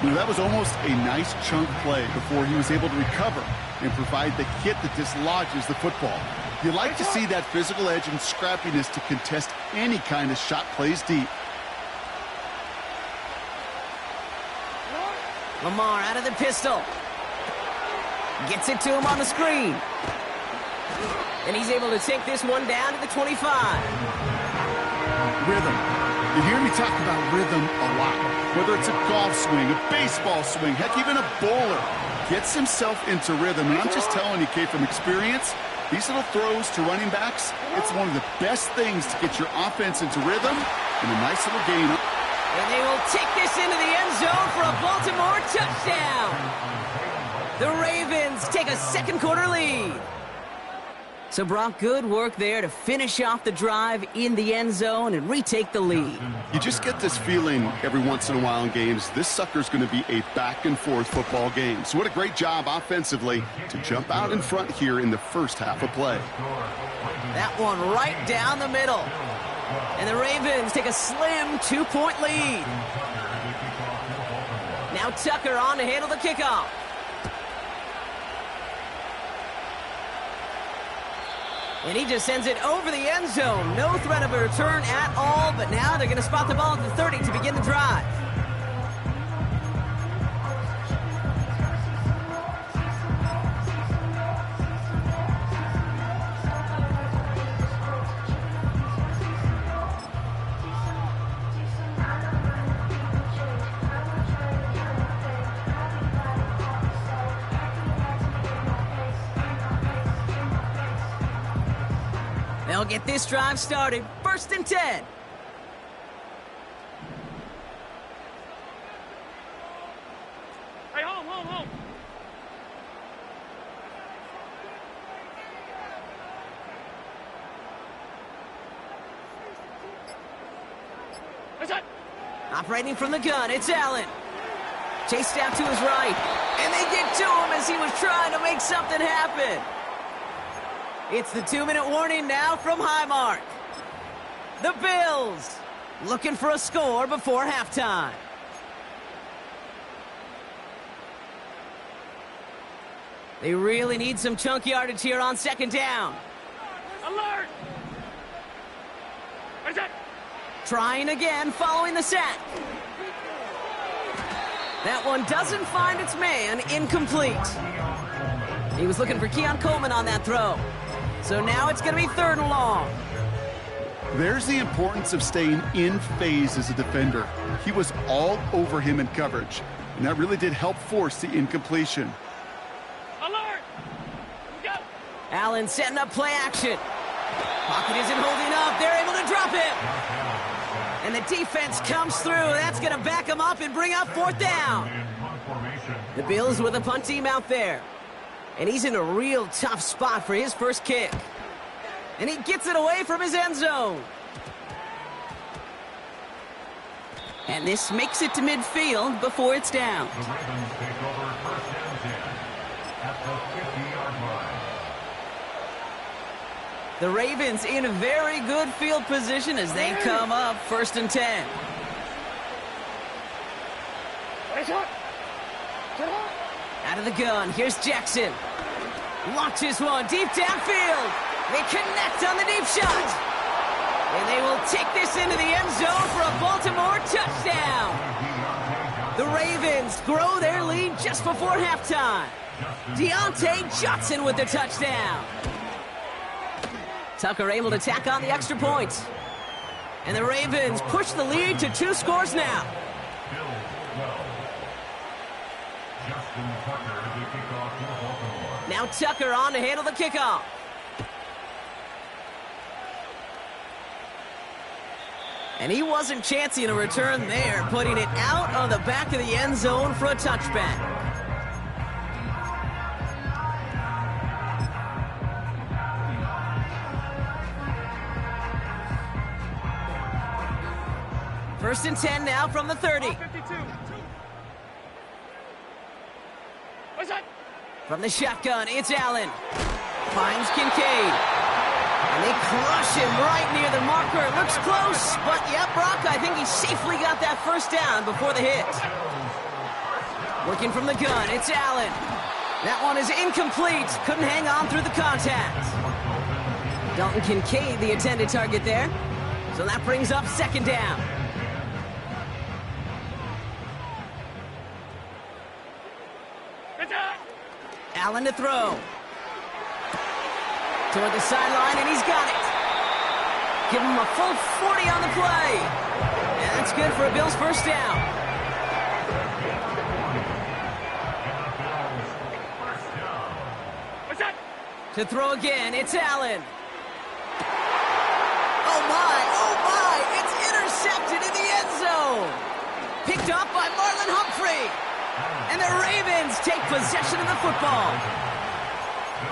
You know, that was almost a nice chunk play before he was able to recover and provide the hit that dislodges the football. You like to see that physical edge and scrappiness to contest any kind of shot plays deep. Lamar out of the pistol. Gets it to him on the screen. And he's able to take this one down to the 25. Rhythm. You hear me talk about rhythm a lot. Whether it's a golf swing, a baseball swing, heck, even a bowler gets himself into rhythm. And I'm just telling you, Kay, from experience, these little throws to running backs, it's one of the best things to get your offense into rhythm and a nice little gain. And they will take this into the end zone for a Baltimore touchdown. The Ravens take a second quarter lead. So, Brock, good work there to finish off the drive in the end zone and retake the lead. You just get this feeling every once in a while in games, this sucker's going to be a back-and-forth football game. So what a great job offensively to jump out in front here in the first half of play. That one right down the middle. And the Ravens take a slim 2-point lead. Now Tucker on to handle the kickoff. And he just sends it over the end zone. No threat of a return at all, but now they're going to spot the ball at the 30 to begin the drive. They'll get this drive started. 1st and 10. Hey, home. What's that? Operating from the gun, it's Allen. Chased out to his right. And they get to him as he was trying to make something happen. It's the 2-minute warning now from Highmark. The Bills looking for a score before halftime. They really need some chunk yardage here on 2nd down. Alert! What's that? Trying again following the sack. That one doesn't find its man. Incomplete. He was looking for Keon Coleman on that throw. So now it's going to be 3rd and long. There's the importance of staying in phase as a defender. He was all over him in coverage, and that really did help force the incompletion. Alert! Go! Allen setting up play action. Pocket isn't holding up. They're able to drop him. And the defense comes through. That's going to back him up and bring up 4th down. The Bills with a punt team out there. And he's in a real tough spot for his first kick. And he gets it away from his end zone. And this makes it to midfield before it's down. The Ravens take over 1st and 10 at the 50-yard line. The Ravens in a very good field position as they come up 1st and 10. Out of the gun, here's Jackson. Launches one deep downfield. They connect on the deep shot. And they will take this into the end zone for a Baltimore touchdown. The Ravens grow their lead just before halftime. Deontay Johnson with the touchdown. Tucker able to tack on the extra points. And the Ravens push the lead to 2 scores now. Tucker to kick off for Baltimore. Now Tucker on to handle the kickoff. And he wasn't chancing a return there, putting it out on the back of the end zone for a touchback. First and 10 now from the 30. 52. What's that? From the shotgun, it's Allen. Finds Kincaid. And they crush him right near the marker. It looks close, but yep, Brock, I think he safely got that first down before the hit. Working from the gun, it's Allen. That one is incomplete. Couldn't hang on through the contact. Dalton Kincaid, the intended target there. So that brings up second down. Allen to throw. Toward the sideline, and he's got it. Give him a full 40 on the play. And that's good for a Bills first down. What's that? To throw again, it's Allen. Oh my, it's intercepted in the end zone. Picked up by Marlon Humphrey. And the Ravens take possession of the football.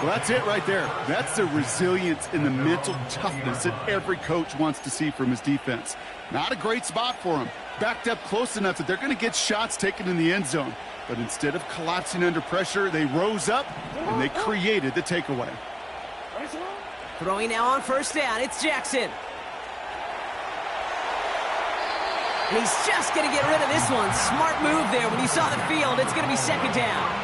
Well, that's it right there. That's the resilience and the mental toughness that every coach wants to see from his defense. Not a great spot for him. Backed up close enough that they're going to get shots taken in the end zone. But instead of collapsing under pressure, they rose up and they created the takeaway. Throwing now on first down, it's Jackson. And he's just going to get rid of this one. Smart move there when he saw the field. It's going to be second down.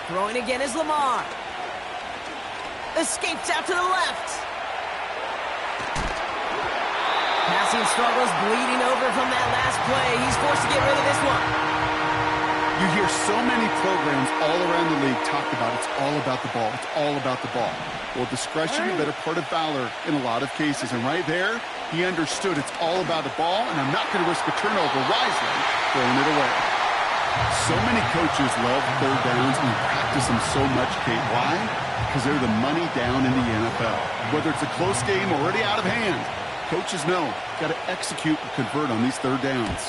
Throwing again is Lamar. Escapes out to the left. Passing struggles, bleeding over from that last play. He's forced to get rid of this one. You hear so many programs all around the league talk about it's all about the ball. It's all about the ball. Well, discretion, a better part of valor in a lot of cases. And right there, he understood it's all about the ball, and I'm not going to risk a turnover wisely throwing it away. So many coaches love third downs and practice them so much, Kate. Why? Because they're the money down in the NFL. Whether it's a close game or already out of hand, coaches know got to execute and convert on these third downs.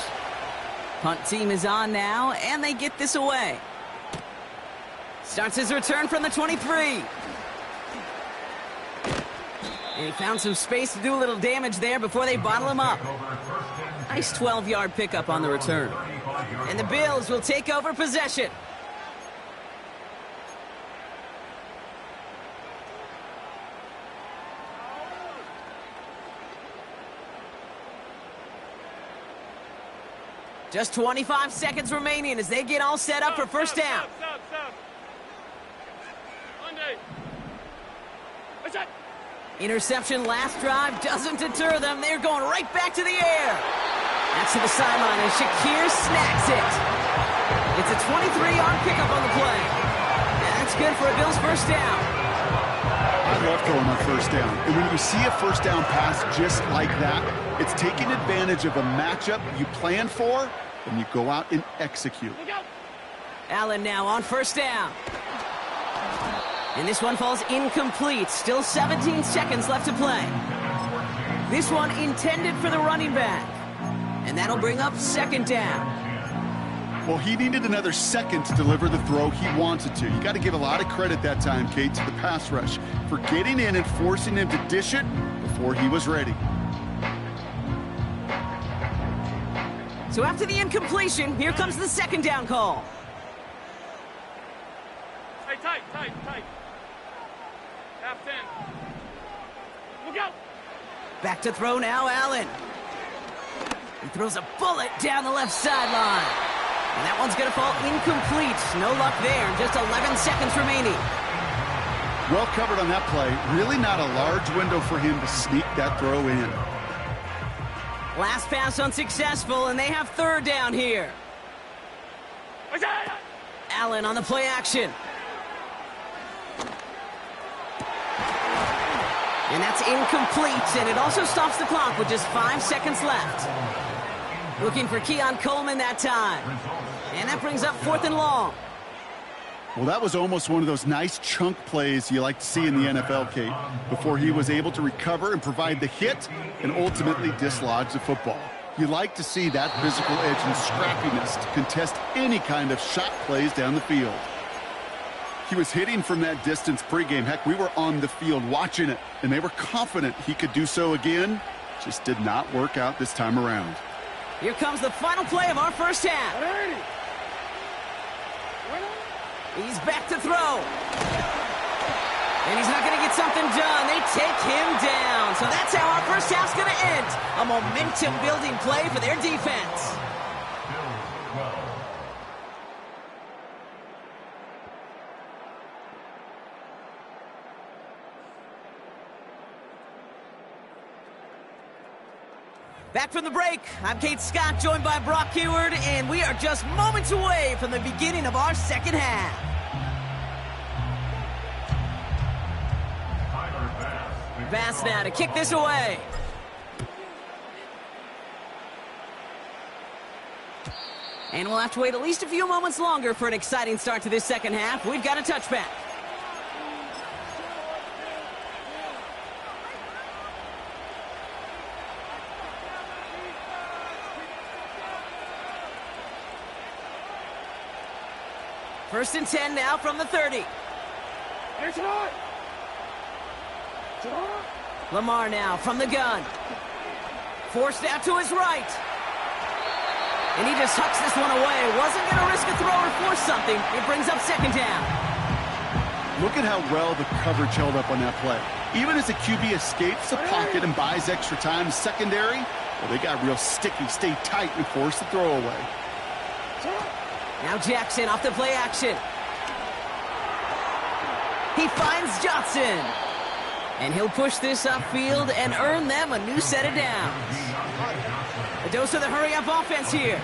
Punt team is on now, and they get this away. Starts his return from the 23. And he found some space to do a little damage there before they bottle him up. Nice 12-yard pickup on the return. And the Bills will take over possession. Just 25 seconds remaining as they get all set up for first down. Stop. Monday. What's that? Interception last drive doesn't deter them. They're going right back to the air. That's to the sideline, and Shakir snags it. It's a 23-yard pickup on the play. And that's good for a Bills first down. I love throwing on first down. And when you see a first down pass just like that, it's taking advantage of a matchup you plan for, and you go out and execute. Allen now on first down. And this one falls incomplete. Still 17 seconds left to play. This one intended for the running back. And that'll bring up second down. Well, he needed another second to deliver the throw he wanted to. You got to give a lot of credit that time, Kate, to the pass rush for getting in and forcing him to dish it before he was ready. So after the incompletion, here comes the second down call. Hey, tight. Half 10. Look out. Back to throw now, Allen. He throws a bullet down the left sideline. And that one's going to fall incomplete. No luck there. Just 11 seconds remaining. Well covered on that play. Really not a large window for him to sneak that throw in. Last pass unsuccessful, and they have third down here. Allen on the play action. And that's incomplete, and it also stops the clock with just 5 seconds left. Looking for Keon Coleman that time. And that brings up 4th and long. Well, that was almost one of those nice chunk plays you like to see in the NFL, Kate, before he was able to recover and provide the hit and ultimately dislodge the football. You like to see that physical edge and scrappiness to contest any kind of shot plays down the field. He was hitting from that distance pregame. Heck, we were on the field watching it, and they were confident he could do so again. Just did not work out this time around. Here comes the final play of our first half. He's back to throw. And he's not going to get something done. They take him down. So that's how our first half's going to end. A momentum-building play for their defense. Back from the break, I'm Kate Scott, joined by Brock Heward, and we are just moments away from the beginning of our second half. Bass now to kick this away. And we'll have to wait at least a few moments longer for an exciting start to this second half. We've got a touchback. First and 10 now from the 30. Lamar now from the gun. Forced out to his right. And he just hucks this one away. Wasn't going to risk a throw or force something. It brings up second down. Look at how well the coverage held up on that play. Even as the QB escapes the pocket and buys extra time secondary, well, they got real sticky, stay tight, and force the throw away. Now Jackson off the play action. He finds Johnson. And he'll push this upfield and earn them a new set of downs. A dose of the hurry-up offense here.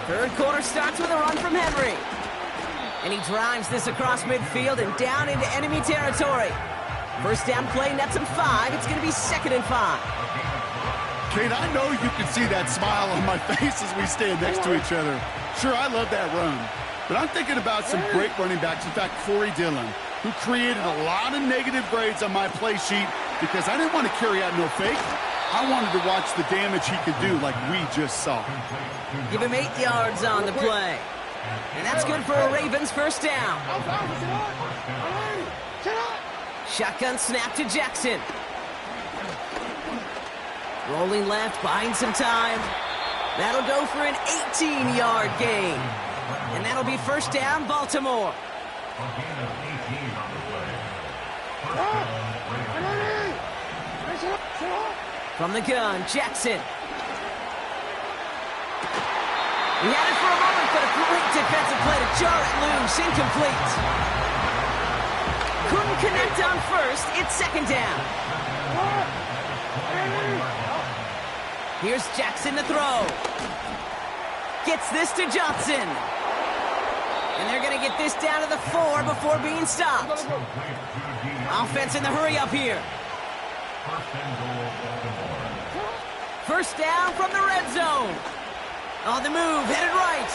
Third quarter starts with a run from Henry. And he drives this across midfield and down into enemy territory. First down play nets him 5. It's going to be 2nd and 5. Kate, I know you can see that smile on my face as we stand next to each other. Sure, I love that run. But I'm thinking about some great running backs. In fact, Corey Dillon, who created a lot of negative grades on my play sheet because I didn't want to carry out no fake. I wanted to watch the damage he could do like we just saw. Give him 8 yards on the play. And that's good for a Ravens first down. Shotgun snap to Jackson. Rolling left, buying some time. That'll go for an 18-yard gain. And that'll be first down, Baltimore. From the gun, Jackson. He had it for a moment, but a great defensive play to jar it loose. Incomplete. Couldn't connect on first. It's second down. Here's Jackson to throw. Gets this to Johnson. And they're going to get this down to the 4 before being stopped. Offense in the hurry-up here. First down from the red zone. On the move, headed right.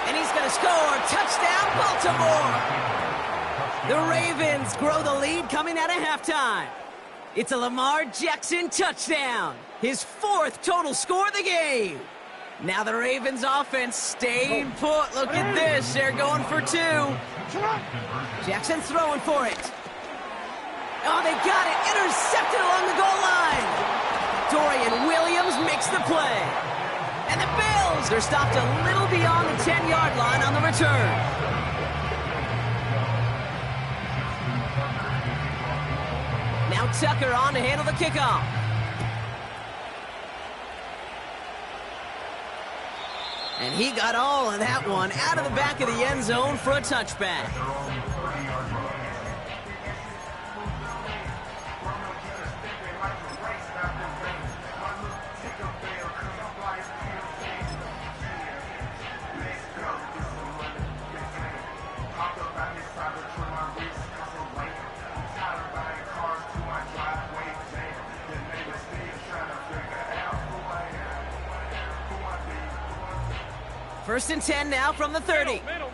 And he's going to score. Touchdown, Baltimore. The Ravens grow the lead coming out of halftime. It's a Lamar Jackson touchdown. His 4th total score of the game. Now the Ravens offense staying put. Look at this. They're going for 2. Jackson's throwing for it. Oh, they got it. Intercepted along the goal line. Dorian Williams makes the play. And the Bills are stopped a little beyond the 10-yard line on the return. Now Tucker on to handle the kickoff. And he got all of that one out of the back of the end zone for a touchback. First and 10 now from the 30. Middle.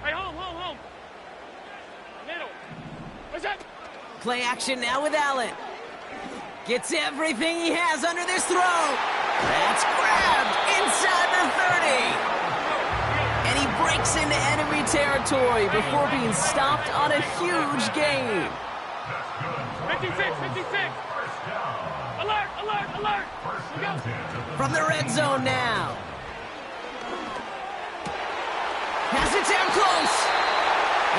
Hey, home. Middle. What's that? Play action now with Allen. Gets everything he has under this throw. That's grabbed inside the 30. And he breaks into enemy territory before being stopped on a huge gain. 56. Alert. Look out. From the red zone now. Has it down close.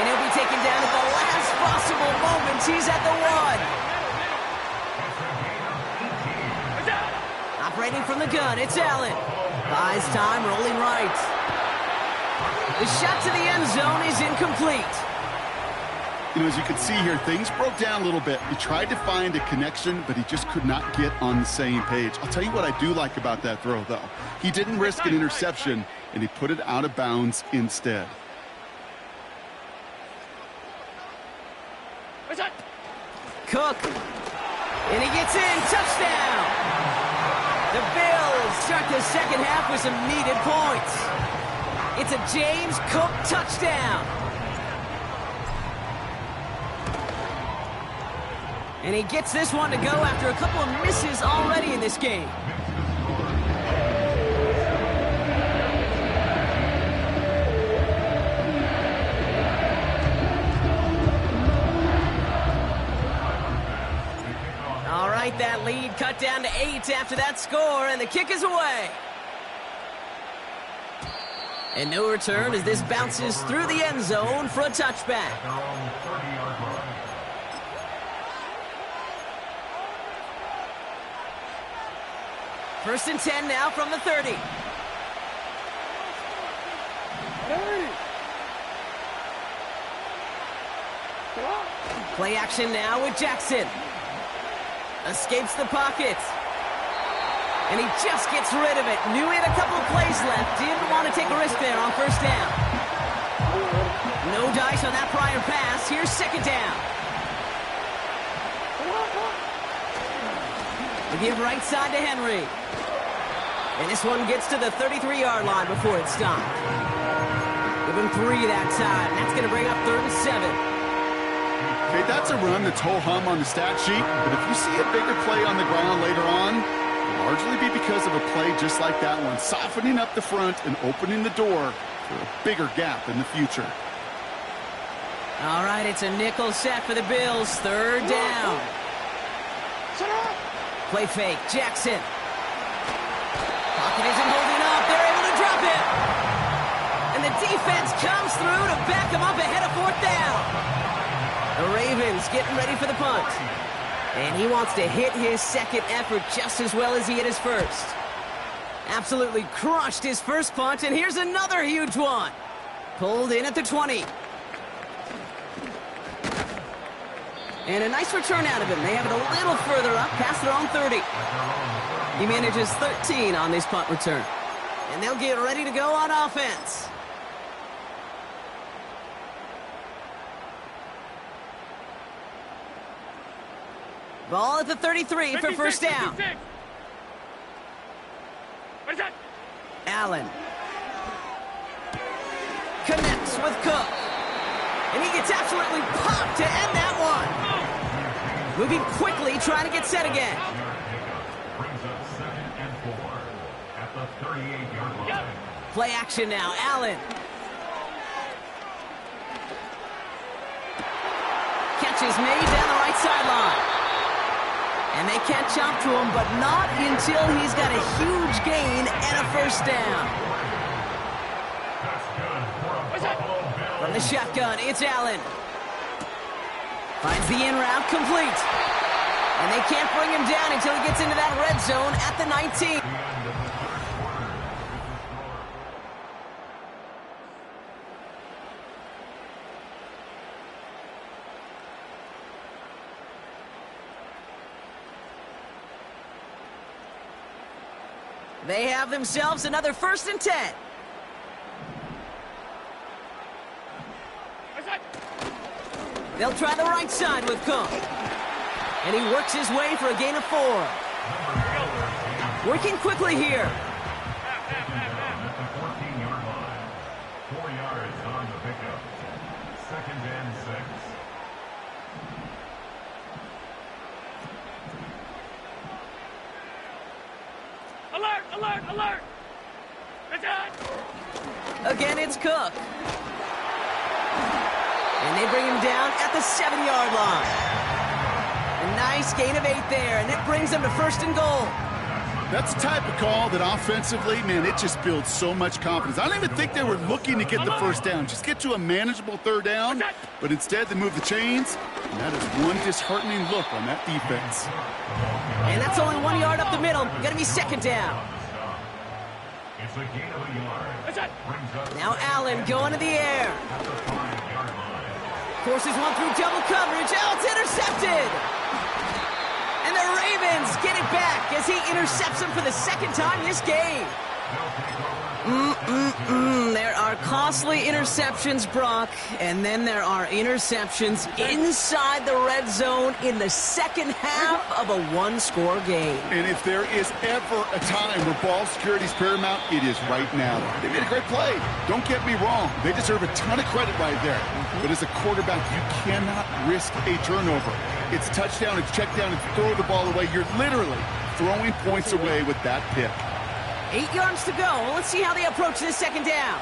And he'll be taken down at the last possible moment. He's at the 1. Operating from the gun, it's Allen. Buys time, rolling right. The shot to the end zone is incomplete. You know, as you can see here, things broke down a little bit. He tried to find a connection, but he just could not get on the same page. I'll tell you what I do like about that throw, though. He didn't risk an interception, and he put it out of bounds instead. Cook. And he gets in. Touchdown. The Bills start the second half with some needed points. It's a James Cook touchdown. And he gets this one to go after a couple of misses already in this game. All right, that lead cut down to 8 after that score, and the kick is away. And no return as this bounces through the end zone for a touchback. First and 10 now from the 30. Play action now with Jackson. Escapes the pocket. And he just gets rid of it. Knew he had a couple of plays left. Didn't want to take a risk there on first down. No dice on that prior pass. Here's second down. We give right side to Henry. And this one gets to the 33-yard line before it's stopped. Give him 3 that time. That's going to bring up 3rd and 7. Okay, that's a run that's ho-hum on the stat sheet, but if you see a bigger play on the ground later on, it'll largely be because of a play just like that one, softening up the front and opening the door for a bigger gap in the future. All right, it's a nickel set for the Bills. 3rd down. Play fake, Jackson. Pocket isn't holding up. They're able to drop it. And the defense comes through to back him up ahead of 4th down. The Ravens getting ready for the punt. And he wants to hit his second effort just as well as he hit his first. Absolutely crushed his first punt, and here's another huge one. Pulled in at the 20. And a nice return out of him. They have it a little further up, past their own 30. He manages 13 on this punt return. And they'll get ready to go on offense. Ball at the 33 for first down. 56. What is that? Allen. Connects with Cook. And he gets absolutely popped to end that one. Moving quickly, trying to get set again. Brings up 2nd and 4 at the 38-yard line. Play action now. Allen. Catch is made down the right sideline. And they can't jump to him, but not until he's got a huge gain and a first down. From the shotgun, it's Allen. Finds the in route complete. And they can't bring him down until he gets into that red zone at the 19. They have themselves another 1st and 10. They'll try the right side with Cook. And he works his way for a gain of 4. Working quickly here. 4 yards on the pickup. 2nd and 6. Alert, alert, alert! Return! Again, it's Cook. And they bring him down at the 7-yard line. A nice gain of 8 there, and it brings them to 1st and goal. That's the type of call that offensively, man, it just builds so much confidence. I don't even think they were looking to get the 1st down. Just get to a manageable 3rd down. But instead, they move the chains. And that is one disheartening look on that defense. And that's only 1 yard up the middle. Going to be 2nd down. It's a gain of a yard. Now Allen going to the air. Forces one through double coverage. Oh, it's intercepted. And the Ravens get it back as he intercepts him for the 2nd time this game. There are costly interceptions, Brock, and then there are interceptions inside the red zone in the 2nd half of a 1-score game. And if there is ever a time where ball security is paramount, it is right now. They made a great play. Don't get me wrong. They deserve a ton of credit right there. But as a quarterback, you cannot risk a turnover. It's touchdown, it's check down, it's throw the ball away. You're literally throwing points away with that pick. 8 yards to go. Well, let's see how they approach this 2nd down.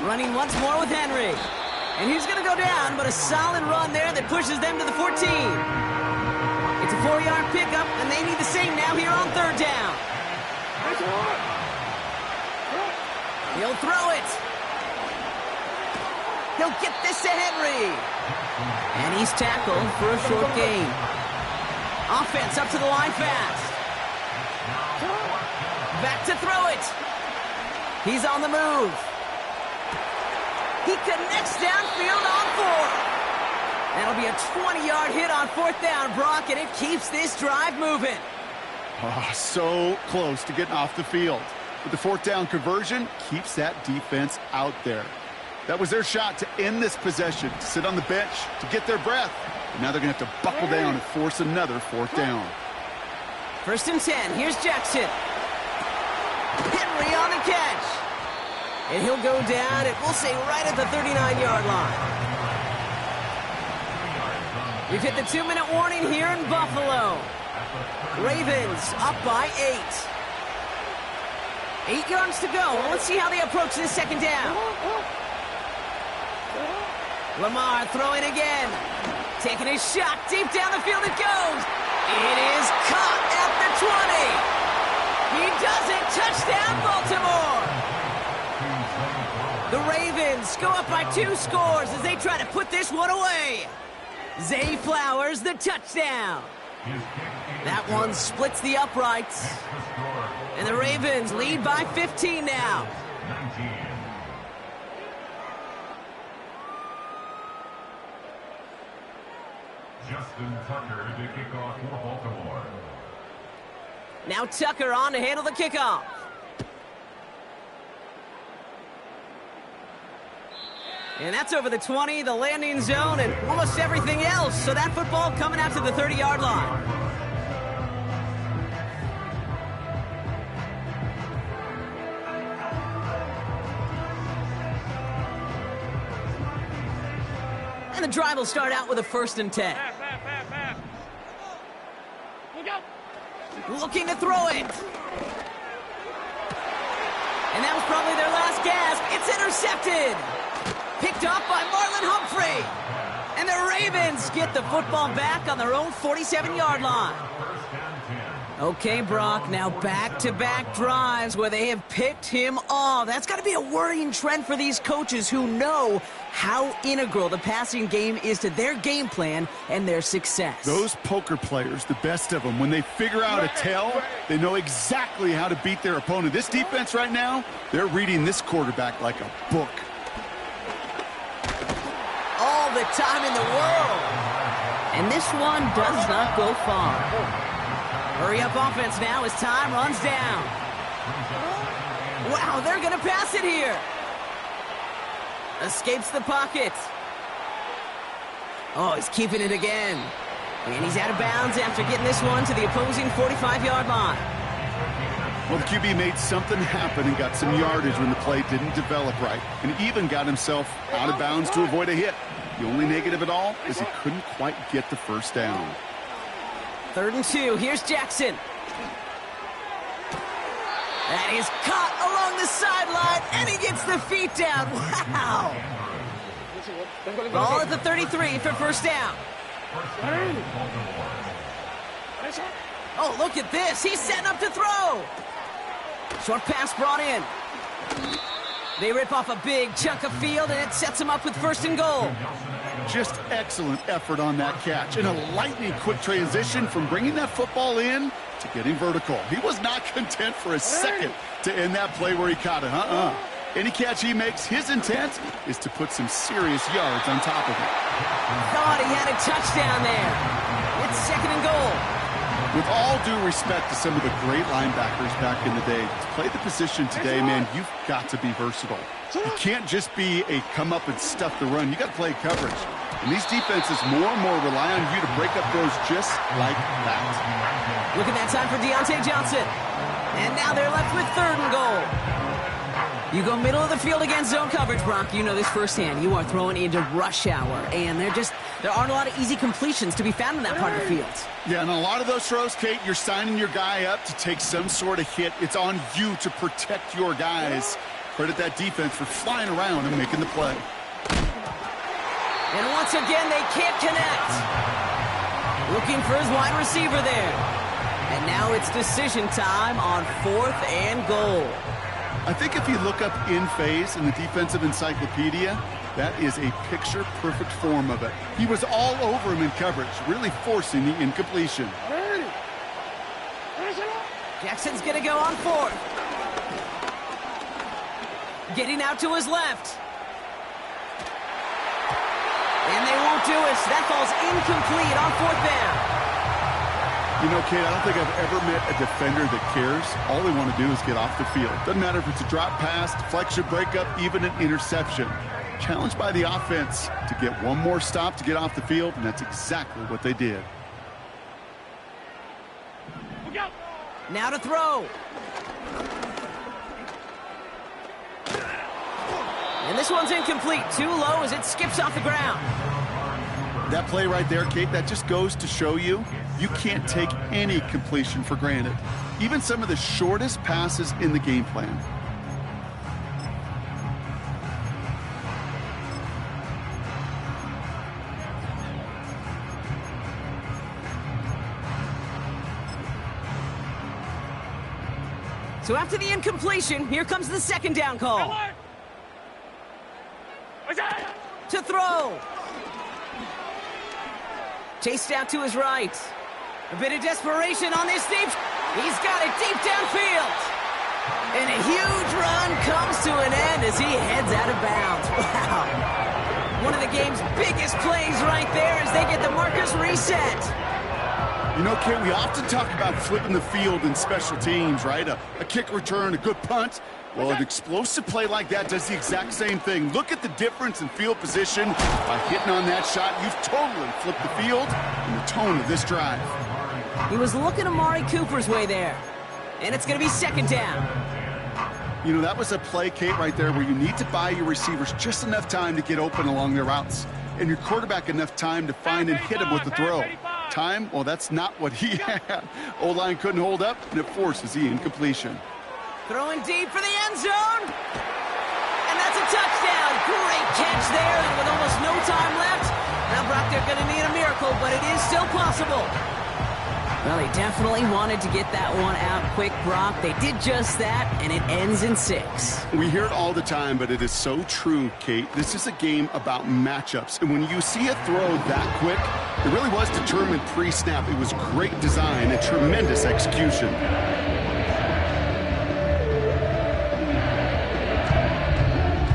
Running once more with Henry. And he's going to go down, but a solid run there that pushes them to the 14. It's a 4-yard pickup, and they need the same now here on 3rd down. He'll throw it. He'll get this to Henry. And he's tackled for a short gain. Offense up to the line fast. Back to throw it. He's on the move. He connects downfield on 4. That'll be a 20-yard hit on 4th down, Brock, and it keeps this drive moving. Oh, so close to getting off the field. But the 4th down conversion keeps that defense out there. That was their shot to end this possession, to sit on the bench, to get their breath. And now they're going to have to buckle down and force another 4th down. 1st and 10. Here's Jackson. Henry on the catch. And he'll go down, and we'll say right at the 39-yard line. We've hit the 2-minute warning here in Buffalo. Ravens up by 8. 8 yards to go. Well, let's see how they approach this 2nd down. Lamar throwing again. Taking a shot. Deep down the field it goes. It is caught at the 20. He does it. Touchdown, Baltimore. The Ravens go up by 2 scores as they try to put this one away. Zay Flowers, the touchdown. That one splits the uprights. And the Ravens lead by 15 now. 19. Justin Tucker to kick off for Baltimore. Now Tucker on to handle the kickoff. And that's over the 20, the landing zone, and almost everything else. So that football coming out to the 30-yard line. And the drive will start out with a 1st and 10. Pass. Look out. Looking to throw it. And that was probably their last gasp. It's intercepted. Picked off by Marlon Humphrey. And the Ravens get the football back on their own 47-yard line. Okay, Brock, now back-to-back drives where they have picked him off. That's got to be a worrying trend for these coaches who know how integral the passing game is to their game plan and their success. Those poker players, the best of them, when they figure out a tell, they know exactly how to beat their opponent. This defense right now, they're reading this quarterback like a book. All the time in the world. And this one does not go far. Hurry up offense now as time runs down. Wow, they're going to pass it here. Escapes the pocket. Oh, he's keeping it again. And he's out of bounds after getting this one to the opposing 45-yard line. Well, the QB made something happen and got some yardage when the play didn't develop right, and even got himself out of bounds to avoid a hit. The only negative at all is he couldn't quite get the first down. 3rd and 2. Here's Jackson. That is caught along the sideline, and he gets the feet down. Wow! Ball at the 33 for first down. Oh, look at this. He's setting up to throw. Short pass brought in. They rip off a big chunk of field, and it sets him up with 1st and goal. Just excellent effort on that catch, and a lightning quick transition from bringing that football in to getting vertical. He was not content for a second to end that play where he caught it. Any catch he makes, his intent is to put some serious yards on top of it. Thought he had a touchdown there. It's 2nd and goal. With all due respect to some of the great linebackers back in the day, to play the position today, man, you've got to be versatile. You can't just be a come up and stuff the run. You got to play coverage. And these defenses more and more rely on you to break up throws just like that. Look at that time for Deontay Johnson. And now they're left with 3rd and goal. You go middle of the field against zone coverage, Brock. You know this firsthand. You are throwing into rush hour, and there aren't a lot of easy completions to be found in that part of the field. Yeah, and a lot of those throws, Kate, you're signing your guy up to take some sort of hit. It's on you to protect your guys. Credit that defense for flying around and making the play. And once again, they can't connect. Looking for his wide receiver there. And now it's decision time on 4th and goal. I think if you look up in phase in the defensive encyclopedia, that is a picture-perfect form of it. He was all over him in coverage, really forcing the incompletion. Jackson's going to go on 4th. Getting out to his left. And they won't do it. That ball's incomplete on 4th down. You know, Kate, I don't think I've ever met a defender that cares. All they want to do is get off the field. Doesn't matter if it's a drop pass, deflection, breakup, even an interception. Challenged by the offense to get one more stop to get off the field, and that's exactly what they did. Now to throw. And this one's incomplete. Too low as it skips off the ground. That play right there, Kate, that just goes to show you can't take any completion for granted. Even some of the shortest passes in the game plan. So after the incompletion, here comes the 2nd down call. To throw. Chased out to his right. A bit of desperation on this deep. He's got it deep downfield. And a huge run comes to an end as he heads out of bounds. Wow. One of the game's biggest plays right there as they get the markers reset. You know, Kate, we often talk about flipping the field in special teams, right? A kick return, a good punt. Well, an explosive play like that does the exact same thing. Look at the difference in field position. By hitting on that shot, you've totally flipped the field and the tone of this drive. He was looking Amari Cooper's way there. And it's going to be 2nd down. You know, that was a play, Kate, right there where you need to buy your receivers just enough time to get open along their routes. And your quarterback enough time to find and hit him with the throw. Time? Well, that's not what he had. O-line couldn't hold up, and it forces the incompletion. Throwing deep for the end zone. And that's a touchdown. Great catch there, and with almost no time left. Now, Brock, they're going to need a miracle, but it is still possible. Well, they definitely wanted to get that one out quick, Brock. They did just that, and it ends in 6. We hear it all the time, but it is so true, Kate. This is a game about matchups. And when you see a throw that quick, it really was determined pre-snap. It was great design and tremendous execution.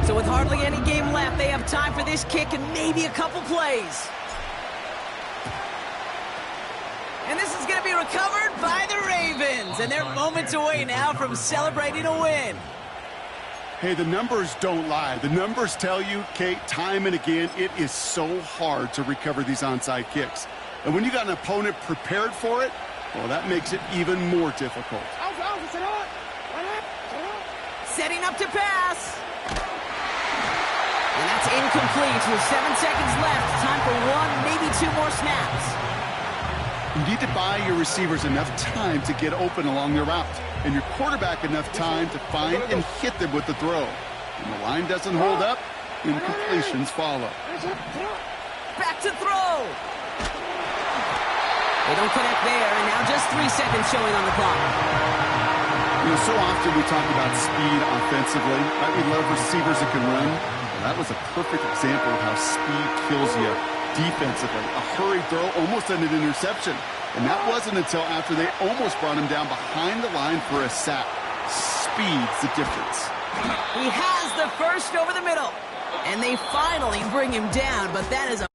So with hardly any game left, they have time for this kick and maybe a couple plays. And this is going to be recovered by the Ravens. And they're moments away now from celebrating a win. Hey, the numbers don't lie. The numbers tell you, Kate, time and again, it is so hard to recover these onside kicks. And when you got an opponent prepared for it, well, that makes it even more difficult. Setting up to pass. And that's incomplete with 7 seconds left. Time for one, maybe two more snaps. You need to buy your receivers enough time to get open along their route, and your quarterback enough time to find and hit them with the throw. When the line doesn't hold up, incompletions follow. Back to throw. They don't connect there, and now just 3 seconds showing on the clock. You know, so often we talk about speed offensively, right? We love receivers that can run. Well, that was a perfect example of how speed kills you defensively. A hurried throw almost ended an interception. And that wasn't until after they almost brought him down behind the line for a sack. Speed's the difference. He has the first over the middle. And they finally bring him down, but that is a